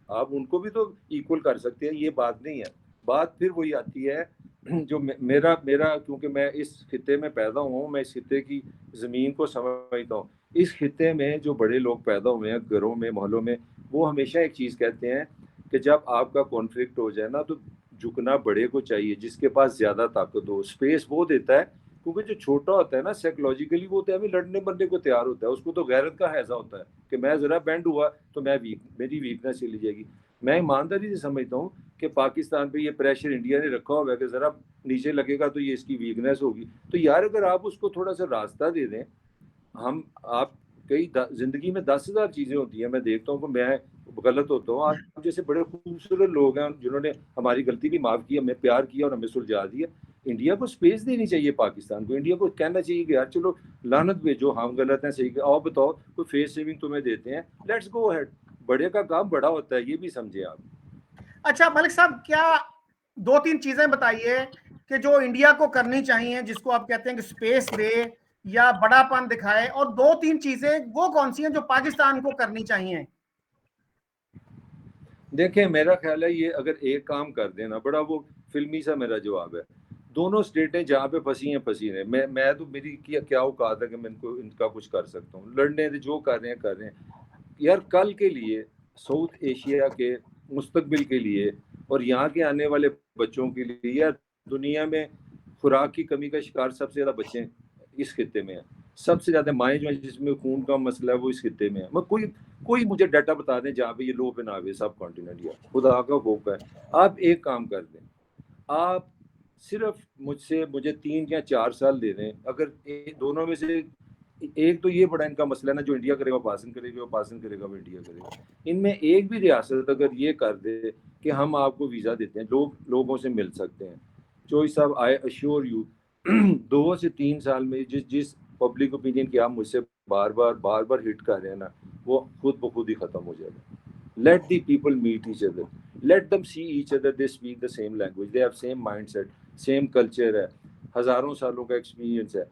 आप उनको भी तो इक्वल कर सकते हैं, ये बात नहीं है। बात फिर वही आती है जो मेरा मेरा क्योंकि मैं इस खिते में पैदा हुआ हूँ, मैं इस खिते की ज़मीन को समझता हूँ। इस खिते में जो बड़े लोग पैदा हुए हैं घरों में, मोहल्लों में, वो हमेशा एक चीज़ कहते हैं कि जब आपका कॉन्फ्लिक्ट हो जाए ना, तो झुकना बड़े को चाहिए, जिसके पास ज़्यादा ताकत हो। स्पेस वो देता है, क्योंकि जो छोटा होता है ना साइकोलॉजिकली, वो तो अभी लड़ने बनने को तैयार होता है। उसको तो गैरत का हैजा होता है कि मैं ज़रा बेंड हुआ तो मैं मेरी वीकनेस चली जाएगी। मैं ईमानदारी से समझता हूँ कि पाकिस्तान पे ये प्रेशर इंडिया ने रखा हुआ है कि ज़रा नीचे लगेगा तो ये इसकी वीकनेस होगी। तो यार अगर आप उसको थोड़ा सा रास्ता दे दें, हम आप कई जिंदगी में 10,000 चीज़ें होती हैं। मैं देखता हूँ कि मैं गलत होता हूँ। आप जैसे बड़े खूबसूरत लोग हैं जिन्होंने हमारी गलती भी माफ़ की, हमें प्यार किया और हमें सुलझा दिया। इंडिया को स्पेस देनी चाहिए, पाकिस्तान को। इंडिया को कहना चाहिए कि यार चलो लानत भेजो, हम गलत हैं, सही, आओ बताओ कोई फेस सेविंग तुम्हें देते हैं, लेट्स गो अहेड। बड़े का काम बड़ा होता है, ये भी समझे आप। अच्छा मलिक साहब, क्या दो तीन चीजें बताइए कि जो इंडिया को करनी चाहिए, जिसको आप कहते हैं कि स्पेस दे या बड़ापन दिखाए, और दो तीन चीजें वो कौन सी हैं जो पाकिस्तान को करनी चाहिए? देखें, मेरा ख्याल है ये अगर एक काम कर देना, बड़ा वो फिल्मी सा मेरा जवाब है। दोनों स्टेटें जहाँ पे फंसी हैं, मैं तो मेरी क्या औकात है कि मैं इनका कुछ कर सकता हूँ। लड़ने जो कर रहे हैं यार, कल के लिए, साउथ एशिया के मुस्तकबिल के लिए और यहाँ के आने वाले बच्चों के लिए। यार दुनिया में खुराक की कमी का शिकार सबसे ज्यादा बच्चे इस खिते में है। सबसे ज्यादा माएँ जो है जिसमें खून का मसला है वो इस खिते में है। मैं कोई मुझे डाटा बता दें जहाँ पे ये लो पे ना आवे सब कॉन्टिनेंट। या खुदा का खौफ है। आप एक काम कर दें, आप सिर्फ मुझे 3 या 4 साल दे दें। अगर दोनों में से एक, तो ये बड़ा इनका मसला है ना, जो इंडिया करेगा पासन करेगा, वो पासन करेगा वो इंडिया करेगा। इनमें एक भी रियासत अगर ये कर दे कि हम आपको वीज़ा देते हैं, लोगों से मिल सकते हैं। चोई साहब, आई अश्योर यू 2 से 3 साल में जिस पब्लिक ओपिनियन की आप मुझसे बार बार हिट कर रहे हैं ना, वो खुद ब खुद ही खत्म हो जाएगा। Let the people meet each other. Let them see each other. They speak the same language. They have same mindset, same culture है, हजारों सालों का एक्सपीरियंस है।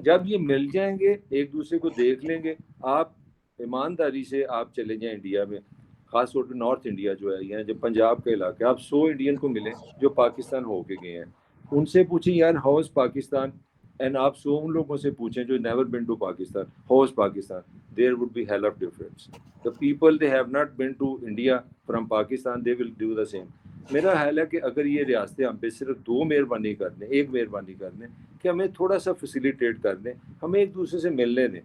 जब ये मिल जाएंगे, एक दूसरे को देख लेंगे, आप ईमानदारी से आप चले जाएं इंडिया में, खासतौर पर नॉर्थ इंडिया जो है, यहाँ जो पंजाब के इलाके, आप 100 इंडियन को मिलें जो पाकिस्तान होके गए हैं। उनसे पूछें यार हाउ इज पाकिस्तान, एंड आप 100 उन लोगों से पूछें जो never been to Pakistan, how is Pakistan, there would be hell of difference. The people they have not been to India from Pakistan, they will do the same. मेरा ख्याल है कि अगर ये रियासतें हम पे सिर्फ 2 मेहरबानी कर दें, एक मेहरबानी कर दें कि हमें थोड़ा सा फैसिलिटेट कर दें, हमें एक दूसरे से मिलने दें,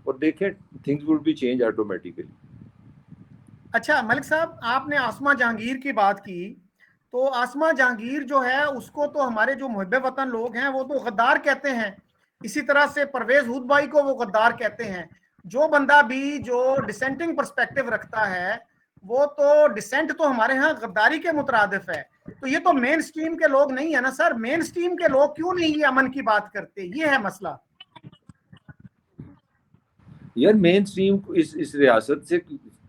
और देखें things would be change automatically. अच्छा मलिक साहब, आपने आसमा जहांगीर की बात की, तो आसमा जहांगीर जो है उसको तो हमारे जो मुहब्बे वतन लोग हैं वो तो गद्दार कहते हैं। इसी तरह से परवेज हुद भाई को वो गद्दार कहते हैं। जो बंदा भी जो डिसेंटिंग पर्सपेक्टिव रखता है वो तो डिसेंट तो हमारे यहाँ गद्दारी के मुतरादिफ है। तो ये तो मेन स्ट्रीम के लोग नहीं है ना सर, मेन स्ट्रीम के लोग क्यों नहीं ये अमन की बात करते, ये है मसला। यार मेन स्ट्रीम इस रियासत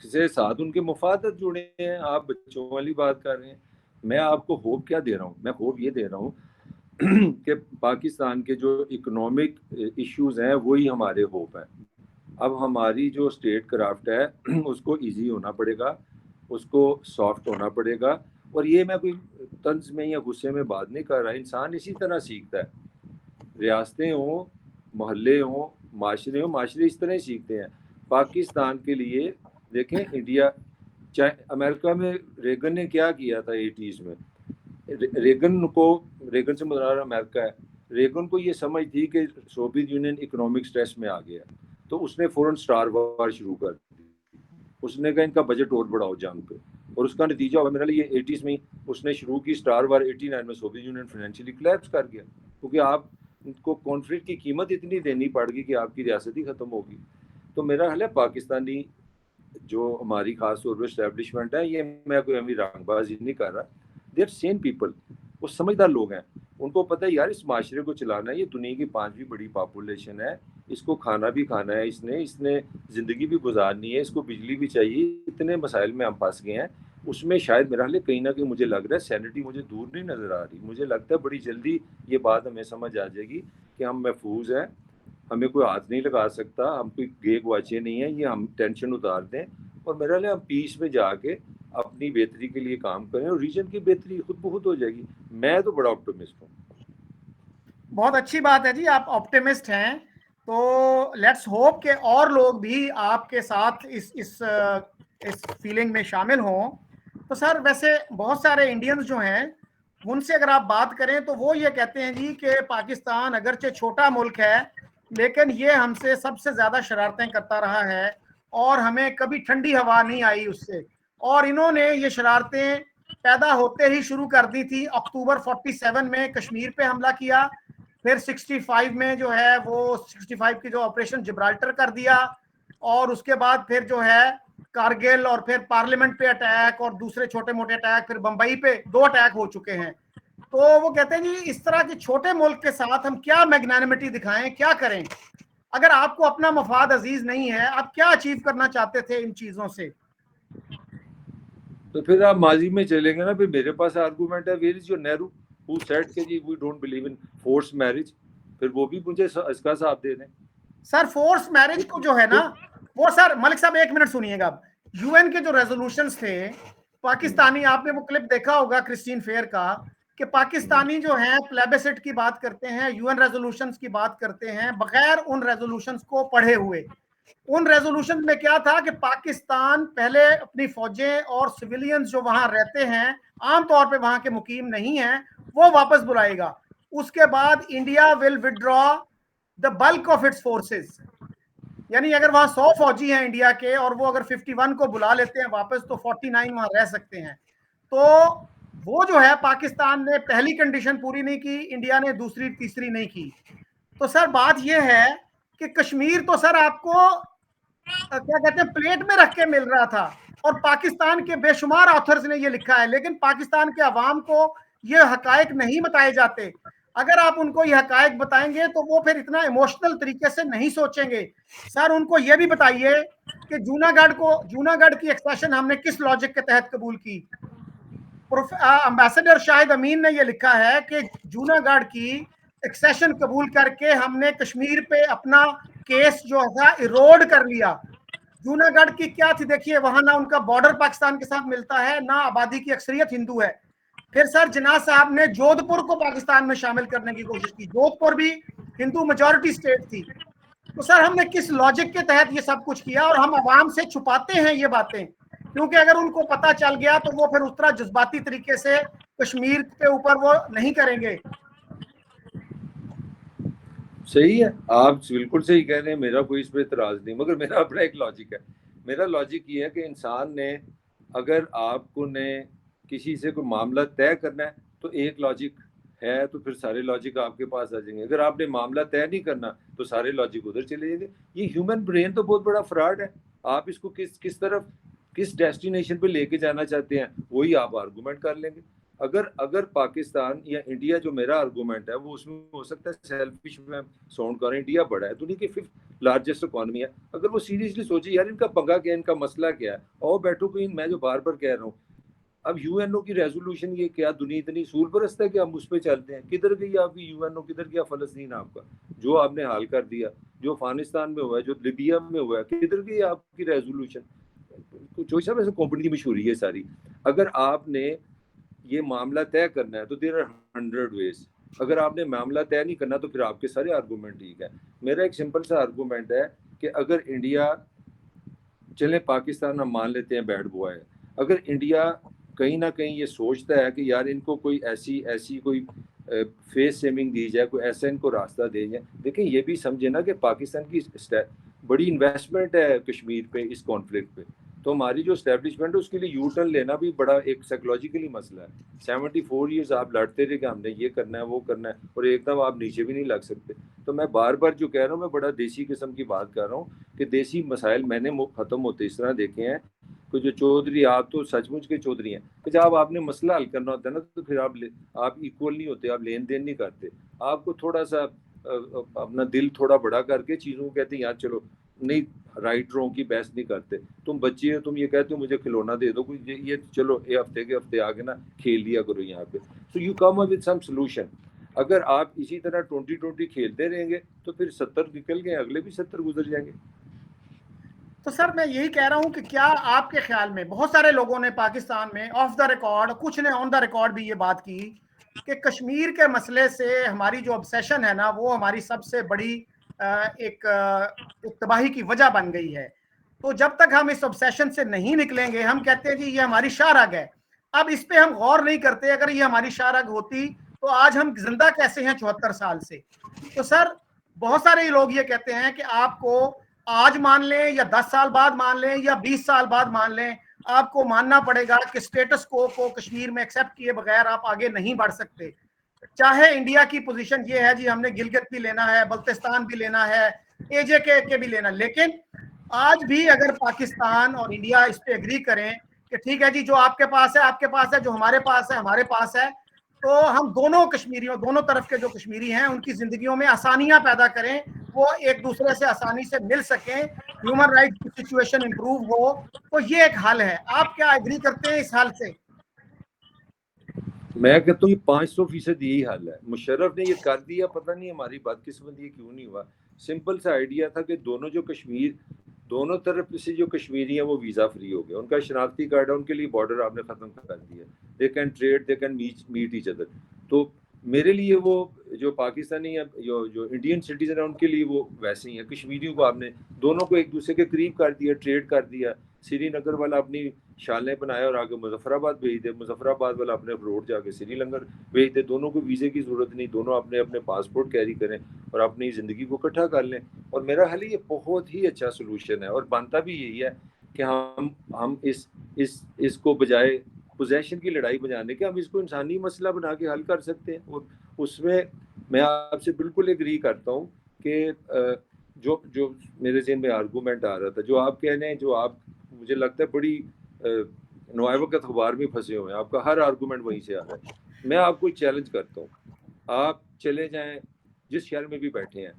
से साथ उनके मुफादत जुड़े हैं। आप बच्चों वाली बात कर रहे हैं। मैं आपको होप क्या दे रहा हूँ, मैं होप ये दे रहा हूँ कि पाकिस्तान के जो इकोनॉमिक इश्यूज हैं वही हमारे होप हैं। अब हमारी जो स्टेट क्राफ्ट है उसको इजी होना पड़ेगा, उसको सॉफ्ट होना पड़ेगा। और ये मैं कोई तंज में या गुस्से में बात नहीं कर रहा, इंसान इसी तरह सीखता है। रियासतें हों, मोहल्ले हों, माशरे हों, माशरे इस तरह ही सीखते हैं। पाकिस्तान के लिए देखें, इंडिया चाहे अमेरिका में रेगन ने क्या किया था 80s में। रेगन से मुराद अमेरिका है। रेगन को ये समझ थी कि सोवियत यूनियन इकोनॉमिक स्ट्रेस में आ गया, तो उसने फौरन स्टार वार शुरू कर दी। उसने कहा इनका बजट और बढ़ाओ जंग पे, और उसका नतीजा हुआ मेरे लिए 80s में उसने शुरू की स्टार वार। 89 में सोवियत यूनियन फाइनेंशियली कोलैप्स कर गया, क्योंकि आपको कॉन्फ्लिक्ट की कीमत इतनी देनी पड़ गई कि आपकी रियासत ही खत्म होगी। तो मेरा ख्याल है पाकिस्तानी जो हमारी खास तौर पर एस्टेब्लिशमेंट है, ये मैं कोई अमीर रंगबाजी नहीं कर रहा, दे आर सेन पीपल, वो समझदार लोग हैं। उनको पता है यार इस माशरे को चलाना है, ये दुनिया की 5वीं बड़ी पॉपुलेशन है, इसको खाना भी खाना है, इसने ज़िंदगी भी गुजारनी है, इसको बिजली भी चाहिए। इतने मसाइल में हम फंस गए हैं। उसमें शायद मेरा हाल कहीं ना कहीं मुझे लग रहा है सैनिटी मुझे दूर नहीं नज़र आ रही। मुझे लगता है बड़ी जल्दी ये बात हमें समझ आ जाएगी कि हम महफूज हैं, हमें कोई हाथ नहीं लगा सकता, हम कोई गे गुआचे नहीं है, ये हम टेंशन उतार दें और मेरा ख्याल हम पीस में जाके अपनी बेहतरी के लिए काम करें और रीजन की बेहतरी खुद ब खुद हो जाएगी। मैं तो बड़ा ऑप्टिमिस्ट हूँ। बहुत अच्छी बात है जी, आप ऑप्टिमिस्ट हैं। तो लेट्स होप कि और लोग भी आपके साथ इस फीलिंग में शामिल हों। तो सर वैसे बहुत सारे इंडियंस जो हैं उनसे अगर आप बात करें तो वो ये कहते हैं जी कि पाकिस्तान अगरचे छोटा मुल्क है लेकिन ये हमसे सबसे ज्यादा शरारतें करता रहा है और हमें कभी ठंडी हवा नहीं आई उससे, और इन्होंने ये शरारतें पैदा होते ही शुरू कर दी थी। अक्टूबर 47 में कश्मीर पे हमला किया, फिर 65 में जो है वो 65 की जो ऑपरेशन जिब्राल्टर कर दिया, और उसके बाद फिर जो है कारगिल, और फिर पार्लियामेंट पे अटैक और दूसरे छोटे मोटे अटैक, फिर बंबई पे 2 अटैक हो चुके हैं। तो वो कहते हैं जी इस तरह के छोटे मुल्क के साथ हम क्या मैग्नानिमिटी दिखाएं, क्या करें? अगर आपको अपना मफाद अजीज नहीं है, आप क्या अचीव करना चाहते थे इन चीजों से? तो फिर आप माजी में चलेंगे ना, फिर मेरे पास आर्गूमेंट है, where is your Nehru who said कि जी we don't believe in force marriage. फिर वो भी मुझे इसका साथ दे दें। सर फोर्स मैरिज को जो है ना, वो सर मलिक साहब एक मिनट सुनिएगा। यूएन के जो रेजोल्यूशंस थे पाकिस्तानी, आपने वो क्लिप देखा होगा क्रिस्टीन फेयर का, कि पाकिस्तानी जो है प्लेबिसिट की बात करते हैं, यूएन रेजोल्यूशंस की बात करते हैं बगैर उन रेजोल्यूशंस को पढ़े हुए। उन रेजोल्यूशन में क्या था कि पाकिस्तान पहले अपनी फौजें और सिविलियंस जो वहां रहते हैं, आमतौर पे वहां के मुकीम नहीं है, वो वापस बुलाएगा। उसके बाद India will withdraw the bulk of its forces. यानी अगर वहां 100 फौजी हैं इंडिया के और वो अगर 51 को बुला लेते हैं वापस, तो 49 वहां रह सकते हैं। तो वो जो है पाकिस्तान ने पहली कंडीशन पूरी नहीं की, इंडिया ने दूसरी तीसरी नहीं की। तो सर बात यह है कि कश्मीर तो सर आपको क्या कहते हैं प्लेट में रख के मिल रहा था, और पाकिस्तान के बेशुमार ऑथर्स ने ये लिखा है, लेकिन पाकिस्तान के अवाम को ये हकायक नहीं बताए जाते। अगर आप उनको ये हकायक बताएंगे तो वो फिर इतना इमोशनल तरीके से नहीं सोचेंगे। सर उनको ये भी बताइए कि जूनागढ़ की एक्सेशन हमने किस लॉजिक के तहत कबूल की। एम्बेसडर शाहिद अमीन ने ये लिखा है कि जूनागढ़ की एक्सेशन कबूल करके हमने कश्मीर पे अपना केस जो था इरोड कर लिया। जूनागढ़ की क्या थी देखिए, वहां ना उनका बॉर्डर पाकिस्तान के साथ मिलता है, ना आबादी की अक्सरियत हिंदू है। फिर सर जिन्ना साहब ने जोधपुर को पाकिस्तान में शामिल करने की कोशिश की, जोधपुर भी हिंदू मेजॉरिटी स्टेट थी। तो सर हमने किस लॉजिक के तहत ये सब कुछ किया, और हम आवाम से छुपाते हैं ये बातें, क्योंकि अगर उनको पता चल गया तो वो फिर उस तरह जज्बाती तरीके से कश्मीर के ऊपर वो नहीं करेंगे। सही है, आप बिल्कुल सही कह रहे हैं, मेरा कोई इस पर इतराज नहीं, मगर मेरा अपना एक लॉजिक है। मेरा लॉजिक ये है कि इंसान ने, अगर आपको ने किसी से कोई मामला तय करना है तो एक लॉजिक है, तो फिर सारे लॉजिक आपके पास आ जाएंगे। अगर आपने मामला तय नहीं करना तो सारे लॉजिक उधर चले जाएंगे। ये ह्यूमन ब्रेन तो बहुत बड़ा फ्रॉड है। आप इसको किस तरफ किस डेस्टिनेशन पे लेके जाना चाहते हैं, वही आप आर्गूमेंट कर लेंगे। अगर पाकिस्तान या इंडिया, जो मेरा आर्गूमेंट है वो उसमें हो सकता है सेल्फिश में साउंड करें, इंडिया बड़ा है, दुनिया की 5th लार्जेस्ट इकोनॉमी है, अगर वो सीरियसली सोचे यार इनका पंगा क्या है, इनका मसला क्या है, और बैठो कोई, मैं जो बार बार कह रहा हूँ, अब यूएनओ की रेजोल्यूशन, ये क्या दुनिया इतनी सूल परस्त है कि हम उस पर चलते हैं? किधर गई आपकी यूएनओ, किधर गया फलस्तीन आपका, जो आपने हाल कर दिया, जो अफगानिस्तान में हुआ है, जो लिबिया में हुआ है, किधर गई आपकी रेजोल्यूशन? जो साहब ऐसे कंपनी की मशहूरी है सारी। अगर आपने ये मामला तय करना है तो देयर आर 100 वेज, अगर आपने मामला तय नहीं करना तो फिर आपके सारे आर्गूमेंट ठीक है। मेरा एक सिंपल सा आर्गूमेंट है कि अगर इंडिया, चले पाकिस्तान हम मान लेते हैं बैड बॉय है, अगर इंडिया कहीं ना कहीं ये सोचता है कि यार इनको कोई ऐसी कोई फेस सेमिंग दी जाए, कोई ऐसा इनको रास्ता दे जाए, देखिए ये भी समझे ना कि पाकिस्तान की बड़ी इन्वेस्टमेंट है कश्मीर पे, इस कॉन्फ्लिक्ट पे, तो हमारी जो स्टैब्लिशमेंट है उसके लिए यू टर्न लेना भी बड़ा एक साइकोलॉजिकली मसला है। 74 ईयर्स आप लड़ते रहे कि हमने ये करना है वो करना है, और एकदम आप नीचे भी नहीं लग सकते। तो मैं बार बार जो कह रहा हूँ, मैं बड़ा देसी किस्म की बात कर रहा हूँ कि देसी मसाइल मैंने ख़त्म होते इस तरह देखे हैं कि जो चौधरी, आप तो सचमुच के चौधरी हैं कि जब आपने मसला हल करना होता है ना, तो फिर आप इक्वल नहीं होते, आप लेन देन नहीं करते, आपको थोड़ा सा अपना दिल थोड़ा बड़ा करके चीज़ों को कहते हैं यार चलो, नहीं राइट रॉन्ग की बहस नहीं करते। तुम बच्चे हो, तुम ये कहते हो मुझे खिलौना दे दो, ये चलो ये हफ्ते के हफ्ते आगे ना खेल लिया करो यहाँ पे, so you come up with some solution. अगर आप इसी तरह 2020 खेलते रहेंगे तो फिर 70 निकल गए, अगले भी 70 गुजर जाएंगे। तो सर मैं यही कह रहा हूं कि क्या आपके ख्याल में, बहुत सारे लोगों ने पाकिस्तान में ऑफ द रिकॉर्ड, कुछ ने ऑन द रिकॉर्ड भी ये बात की कि कश्मीर के मसले से हमारी जो ऑब्सेशन है ना, वो हमारी सबसे बड़ी एक तबाही की वजह बन गई है। तो जब तक हम इस ऑब्सेशन से नहीं निकलेंगे, हम कहते हैं कि ये हमारी शाहरग है, अब इस पे हम गौर नहीं करते। अगर ये हमारी शाहरग होती तो आज हम जिंदा कैसे हैं 74 साल से? तो सर बहुत सारे लोग ये कहते हैं कि आपको आज मान लें या 10 साल बाद मान लें या 20 साल बाद मान लें, आपको मानना पड़ेगा कि स्टेटस को कश्मीर में एक्सेप्ट किए बगैर आप आगे नहीं बढ़ सकते। चाहे इंडिया की पोजीशन ये है जी हमने गिलगित भी लेना है, बल्तिस्तान भी लेना है, एजे के भी लेना, लेकिन आज भी अगर पाकिस्तान और इंडिया इस पे एग्री करें कि ठीक है जी, जो आपके पास है आपके पास है, जो हमारे पास है हमारे पास है, तो हम दोनों कश्मीरियों, दोनों तरफ के जो कश्मीरी हैं उनकी जिंदगियों में आसानियां पैदा करें, वो एक दूसरे से आसानी से मिल सकें, ह्यूमन राइट की सिचुएशन इंप्रूव हो, तो ये एक हल है। आप क्या एग्री करते हैं इस हल से? मैं कहता हूँ ये 500% यही हाल है। मुशर्रफ ने ये कर दिया, पता नहीं हमारी बदकिस्मती ये क्यों नहीं हुआ। सिंपल सा आइडिया था कि दोनों जो कश्मीर, दोनों तरफ से जो कश्मीरी हैं वो वीज़ा फ्री हो गए, उनका शनाख्ती कार्ड है, उनके लिए बॉर्डर आपने ख़त्म कर दिया, they can trade, they can meet each other. तो मेरे लिए वो जो पाकिस्तानी है, जो इंडियन सिटीजन है, उनके लिए वो वैसे ही है। कश्मीरियों को आपने दोनों को एक दूसरे के करीब कर दिया, ट्रेड कर दिया। श्रीनगर वाला अपनी शालें बनाया और आगे मुजफ्फराबाद भेज दे, मुजफ्फराबाद वाला अपने रोड जाके श्रीलंगर भेज दे, दोनों को वीज़े की ज़रूरत नहीं, दोनों अपने अपने पासपोर्ट कैरी करें और अपनी ज़िंदगी को इकट्ठा कर लें। और मेरा हाल ये बहुत ही अच्छा सोल्यूशन है, और बनता भी यही है कि हम इसको बजाय पोजेशन की लड़ाई बजाने के, हम इसको इंसानी मसला बना के हल कर सकते हैं। और उसमें मैं आपसे बिल्कुल एग्री करता हूँ कि जो जो मेरे ज़हन में आर्गूमेंट आ रहा था, जो आप कह रहे हैं, जो आप, मुझे लगता है बड़ी नुआए वक्त अखबार में फंसे हुए हैं, आपका हर आर्गूमेंट वहीं से आ रहा है। मैं आपको चैलेंज करता हूँ, आप चले जाएं जिस शहर में भी बैठे हैं,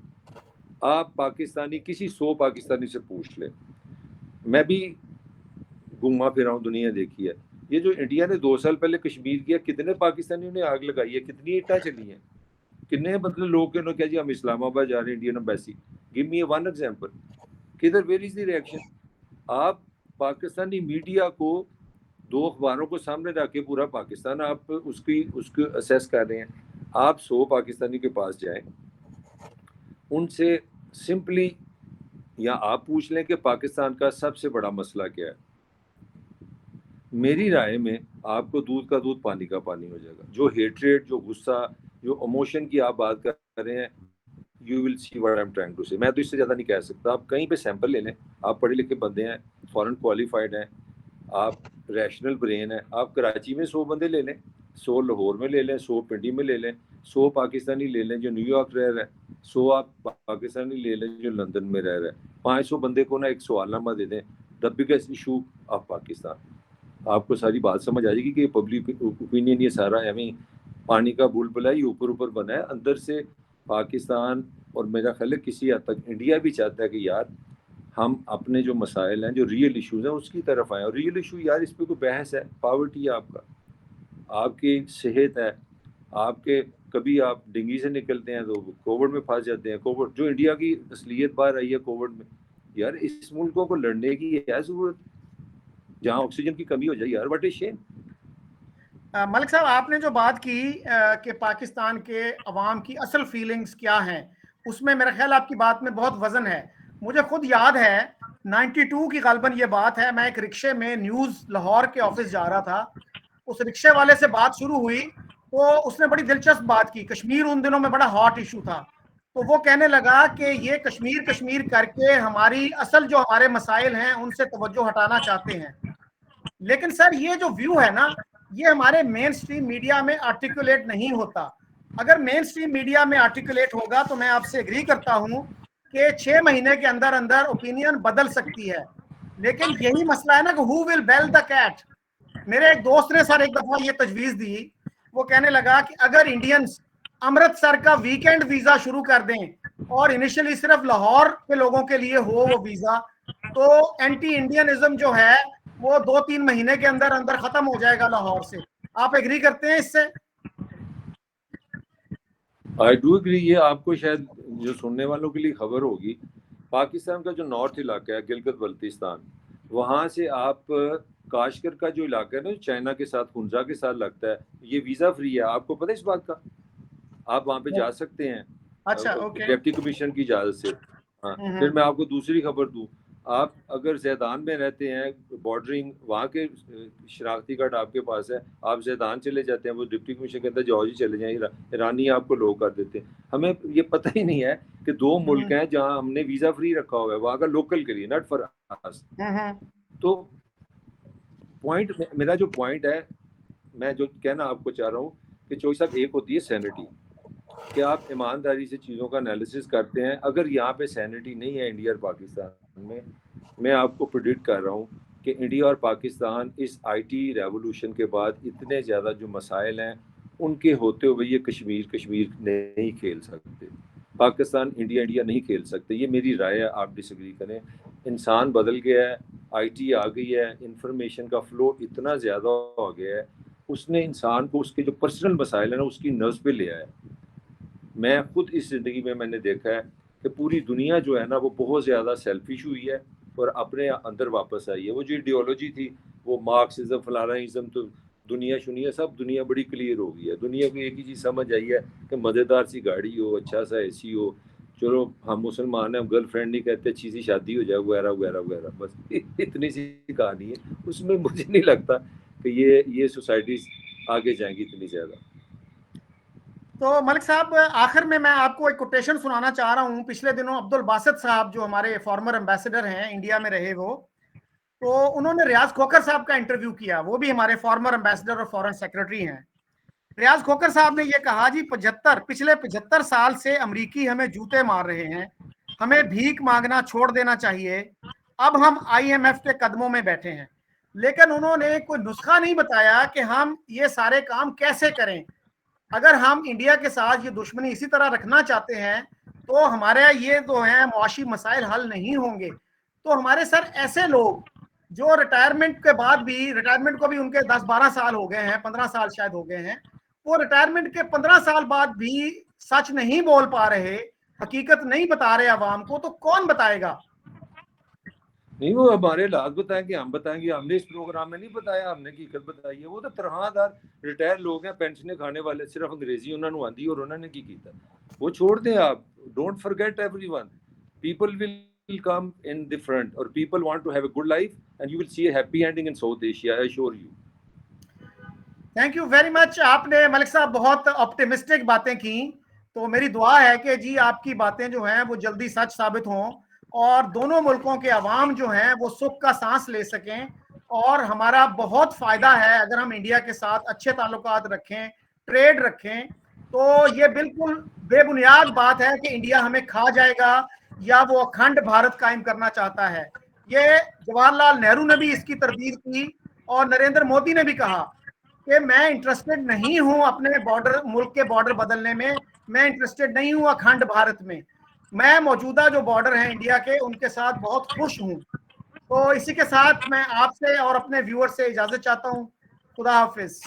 आप पाकिस्तानी, किसी 100 पाकिस्तानी से पूछ लें, मैं भी घूमा फिरा हूँ, दुनिया देखी है, ये जो इंडिया ने 2 साल पहले कश्मीर किया, कितने पाकिस्तानियों ने आग लगाई है, कितनी ईंटें चली हैं, कितने मतलब लोग के क्या जी हम इस्लामाबाद जा रहे हैं, Indian embassy, give me one example, किधर, वेयर इज द रिएक्शन? आप पाकिस्तानी मीडिया को, 2 अखबारों को सामने रख के पूरा पाकिस्तान आप उसको असेस कर रहे हैं। आप 100 पाकिस्तानी के पास जाएं, उनसे सिंपली, या आप पूछ लें कि पाकिस्तान का सबसे बड़ा मसला क्या है, मेरी राय में आपको दूध का दूध पानी का पानी हो जाएगा। जो हेट्रेड, जो गुस्सा, जो इमोशन की आप बात कर रहे हैं, you will see what I am trying to say. मैं तो इससे ज़्यादा नहीं कह सकता। आप कहीं पे सैंपल ले लें, आप पढ़े लिखे बंदे हैं, फॉरेन क्वालिफाइड हैं, आप रैशनल ब्रेन है, आप कराची में 100 बंदे ले लें, 100 लाहौर में ले लें, 100 पिंडी में ले लें, 100 पाकिस्तानी ले लें जो न्यूयॉर्क रह रहा है, 100 आप पाकिस्तानी ले लें जो लंदन में रह रहा है। 500 बंदे को ना एक सवालनामा दे दें, the biggest issue of Pakistan. आपको सारी बात समझ आ जाएगी कि पब्लिक ओपिनियन ये सारा हमें पानी का बुलबुला ही ऊपर ऊपर बना है। अंदर से पाकिस्तान और मेरा ख्याल है किसी हद तक इंडिया भी चाहता है कि यार हम अपने जो मसाइल हैं, जो रियल इश्यूज हैं, उसकी तरफ आए। और रियल इशू यार, इस पर कोई बहस है? पावर्टी है आपका, आपकी सेहत है, आपके कभी आप डेंगू से निकलते हैं तो कोविड में फंस जाते हैं। कोविड जो इंडिया की असलियत बाहर आई है कोविड में, यार इस मुल्कों को लड़ने की है जरूरत, जहाँ ऑक्सीजन की कमी हो जाए यार, व्हाट इज शेम। मलिक साहब, आपने जो बात की कि पाकिस्तान के अवाम की असल फीलिंग्स क्या हैं, उसमें मेरा ख्याल आपकी बात में बहुत वजन है। मुझे खुद याद है 92 की गालबन ये बात है, मैं एक रिक्शे में न्यूज़ लाहौर के ऑफिस जा रहा था। उस रिक्शे वाले से बात शुरू हुई तो उसने बड़ी दिलचस्प बात की। कश्मीर उन दिनों में बड़ा हॉट इशू था, तो वो कहने लगा कि ये कश्मीर कश्मीर करके हमारी असल जो हमारे मसाइल हैं उनसे तवज्जो हटाना चाहते हैं। लेकिन सर, ये जो व्यू है ना, ये हमारे मेन स्ट्रीम मीडिया में आर्टिकुलेट नहीं होता। अगर मेन स्ट्रीम मीडिया में आर्टिकुलेट होगा तो मैं आपसे एग्री करता हूं कि 6 महीने के अंदर अंदर ओपिनियन बदल सकती है। लेकिन यही मसला है ना कि who will bell the cat. मेरे एक दोस्त ने सर एक दफा ये तजवीज दी, वो कहने लगा कि अगर इंडियंस अमृतसर का वीकेंड वीजा शुरू कर दें और इनिशियली सिर्फ लाहौर के लोगों के लिए हो वो वीजा, तो एंटी इंडियनिज्म जो है वो 2-3 महीने के अंदर अंदर खत्म हो जाएगा लाहौर से। आप एग्री करते हैं इससे? I do agree. ये आपको शायद जो सुनने वालों के लिए खबर होगी, पाकिस्तान का जो नॉर्थ इलाका है गिलगित बल्तिस्तान, वहाँ से आप काशगर का जो इलाका है ना, चाइना के साथ हुंजा के साथ लगता है, ये वीज़ा फ्री है। आपको पता है इस बात का? आप वहाँ पे जा सकते हैं अच्छा, ओके। डिप्टी कमीशन की इजाज़त से। हाँ, फिर मैं आपको दूसरी खबर दूँ। आप अगर जैदान में रहते हैं, बॉर्डरिंग वहाँ के शनाख्ती कार्ड आपके पास है, आप जैदान चले जाते हैं, वो डिप्टी कमीशन के अंदर जाओ जी चले जाएं, ईरानी आपको लो कर देते हैं। हमें ये पता ही नहीं है कि 2 मुल्क हैं जहाँ हमने वीज़ा फ्री रखा हुआ है, वहाँ का लोकल के लिए, नॉट फॉर अस। तो पॉइंट, मेरा जो पॉइंट है, मैं जो कहना आपको चाह रहा हूँ कि चोई साहब, एक होती है सैनिटी, कि आप ईमानदारी से चीज़ों का एनालिसिस करते हैं। अगर यहाँ पे सैनिटी नहीं है इंडिया और पाकिस्तान में, मैं आपको प्रेडिक्ट कर रहा हूँ कि इंडिया और पाकिस्तान इस आईटी रेवोल्यूशन के बाद इतने ज़्यादा जो मसाइल हैं उनके होते हुए ये कश्मीर नहीं खेल सकते, पाकिस्तान इंडिया नहीं खेल सकते। ये मेरी राय है, आप डिसएग्री करें। इंसान बदल गया है, आईटी आ गई है, इंफॉर्मेशन का फ्लो इतना ज़्यादा हो गया है, उसने इंसान को उसके जो पर्सनल मसाइल है ना उसकी नब्ज़ पे ले आया है। मैं खुद इस ज़िंदगी में मैंने देखा है कि पूरी दुनिया जो है ना वो बहुत ज़्यादा सेल्फिश हुई है और अपने अंदर वापस आई है। वो जो आइडियोलॉजी थी, वो मार्क्सिज्म फलानाइज्म, तो दुनिया सब दुनिया बड़ी क्लियर हो गई है। दुनिया को एक ही चीज़ समझ आई है कि मज़ेदार सी गाड़ी हो, अच्छा सा एसी हो, चलो हम मुसलमान हैं, हम गर्लफ्रेंड नहीं कहते, अच्छी सी शादी हो जाए, वगैरह वगैरह वगैरह, बस इतनी सी कहानी है। उसमें मुझे नहीं लगता कि ये सोसाइटीज़ आगे जाएंगी इतनी ज़्यादा। तो मलिक साहब, आखिर में मैं आपको एक कोटेशन सुनाना चाह रहा हूँ। पिछले दिनों अब्दुल बासित साहब, जो हमारे फॉर्मर एम्बेसडर हैं इंडिया में रहे वो, तो उन्होंने रियाज खोखर साहब का इंटरव्यू किया। वो भी हमारे फॉर्मर एम्बेसडर और फॉरेन सेक्रेटरी हैं। रियाज खोखर साहब ने ये कहा, जी पिछले 75 साल से अमरीकी हमें जूते मार रहे हैं, हमें भीख मांगना छोड़ देना चाहिए, अब हम IMF के कदमों में बैठे हैं। लेकिन उन्होंने कोई नुस्खा नहीं बताया कि हम ये सारे काम कैसे करें। अगर हम इंडिया के साथ ये दुश्मनी इसी तरह रखना चाहते हैं तो हमारे ये जो है मुआशी मसाइल हल नहीं होंगे। तो हमारे सर ऐसे लोग जो रिटायरमेंट के बाद भी, रिटायरमेंट को भी उनके 10-12 साल हो गए हैं, 15 साल शायद हो गए हैं, वो रिटायरमेंट के 15 साल बाद भी सच नहीं बोल पा रहे, हकीकत नहीं बता रहे आवाम को, तो कौन बताएगा? नहीं, वो हमारे हालात बताएंगे, हम बताएंगे। हमने इस प्रोग्राम में नहीं बताया, हमने हकीकत बताई है। वो तो तरहादार रिटायर लोग हैं, पेंशन खाने वाले, सिर्फ अंग्रेजी उन्होंने आंदी और उन्होंने की कीता। वो छोड़ दें आप। Don't forget everyone, people will come in the front और people want to have a good life and you will see a happy ending in South Asia, I assure you. Thank you very much. आपने मलिक साहब बहुत optimistic बातें की, तो मेरी दुआ है कि जी आपकी बातें जो हैं वो जल्दी सच साबित हों और दोनों मुल्कों के अवाम जो हैं वो सुख का सांस ले सकें। और हमारा बहुत फायदा है अगर हम इंडिया के साथ अच्छे ताल्लुकात रखें, ट्रेड रखें। तो ये बिल्कुल बेबुनियाद बात है कि इंडिया हमें खा जाएगा या वो अखंड भारत कायम करना चाहता है। ये जवाहरलाल नेहरू ने भी इसकी तरदीद की और नरेंद्र मोदी ने भी कहा कि मैं इंटरेस्टेड नहीं हूं अपने बॉर्डर, मुल्क के बॉर्डर बदलने में, मैं इंटरेस्टेड नहीं हूं अखंड भारत में, मैं मौजूदा जो बॉर्डर हैं इंडिया के उनके साथ बहुत खुश हूं। तो इसी के साथ मैं आपसे और अपने व्यूअर से इजाजत चाहता हूं। खुदा हाफिज।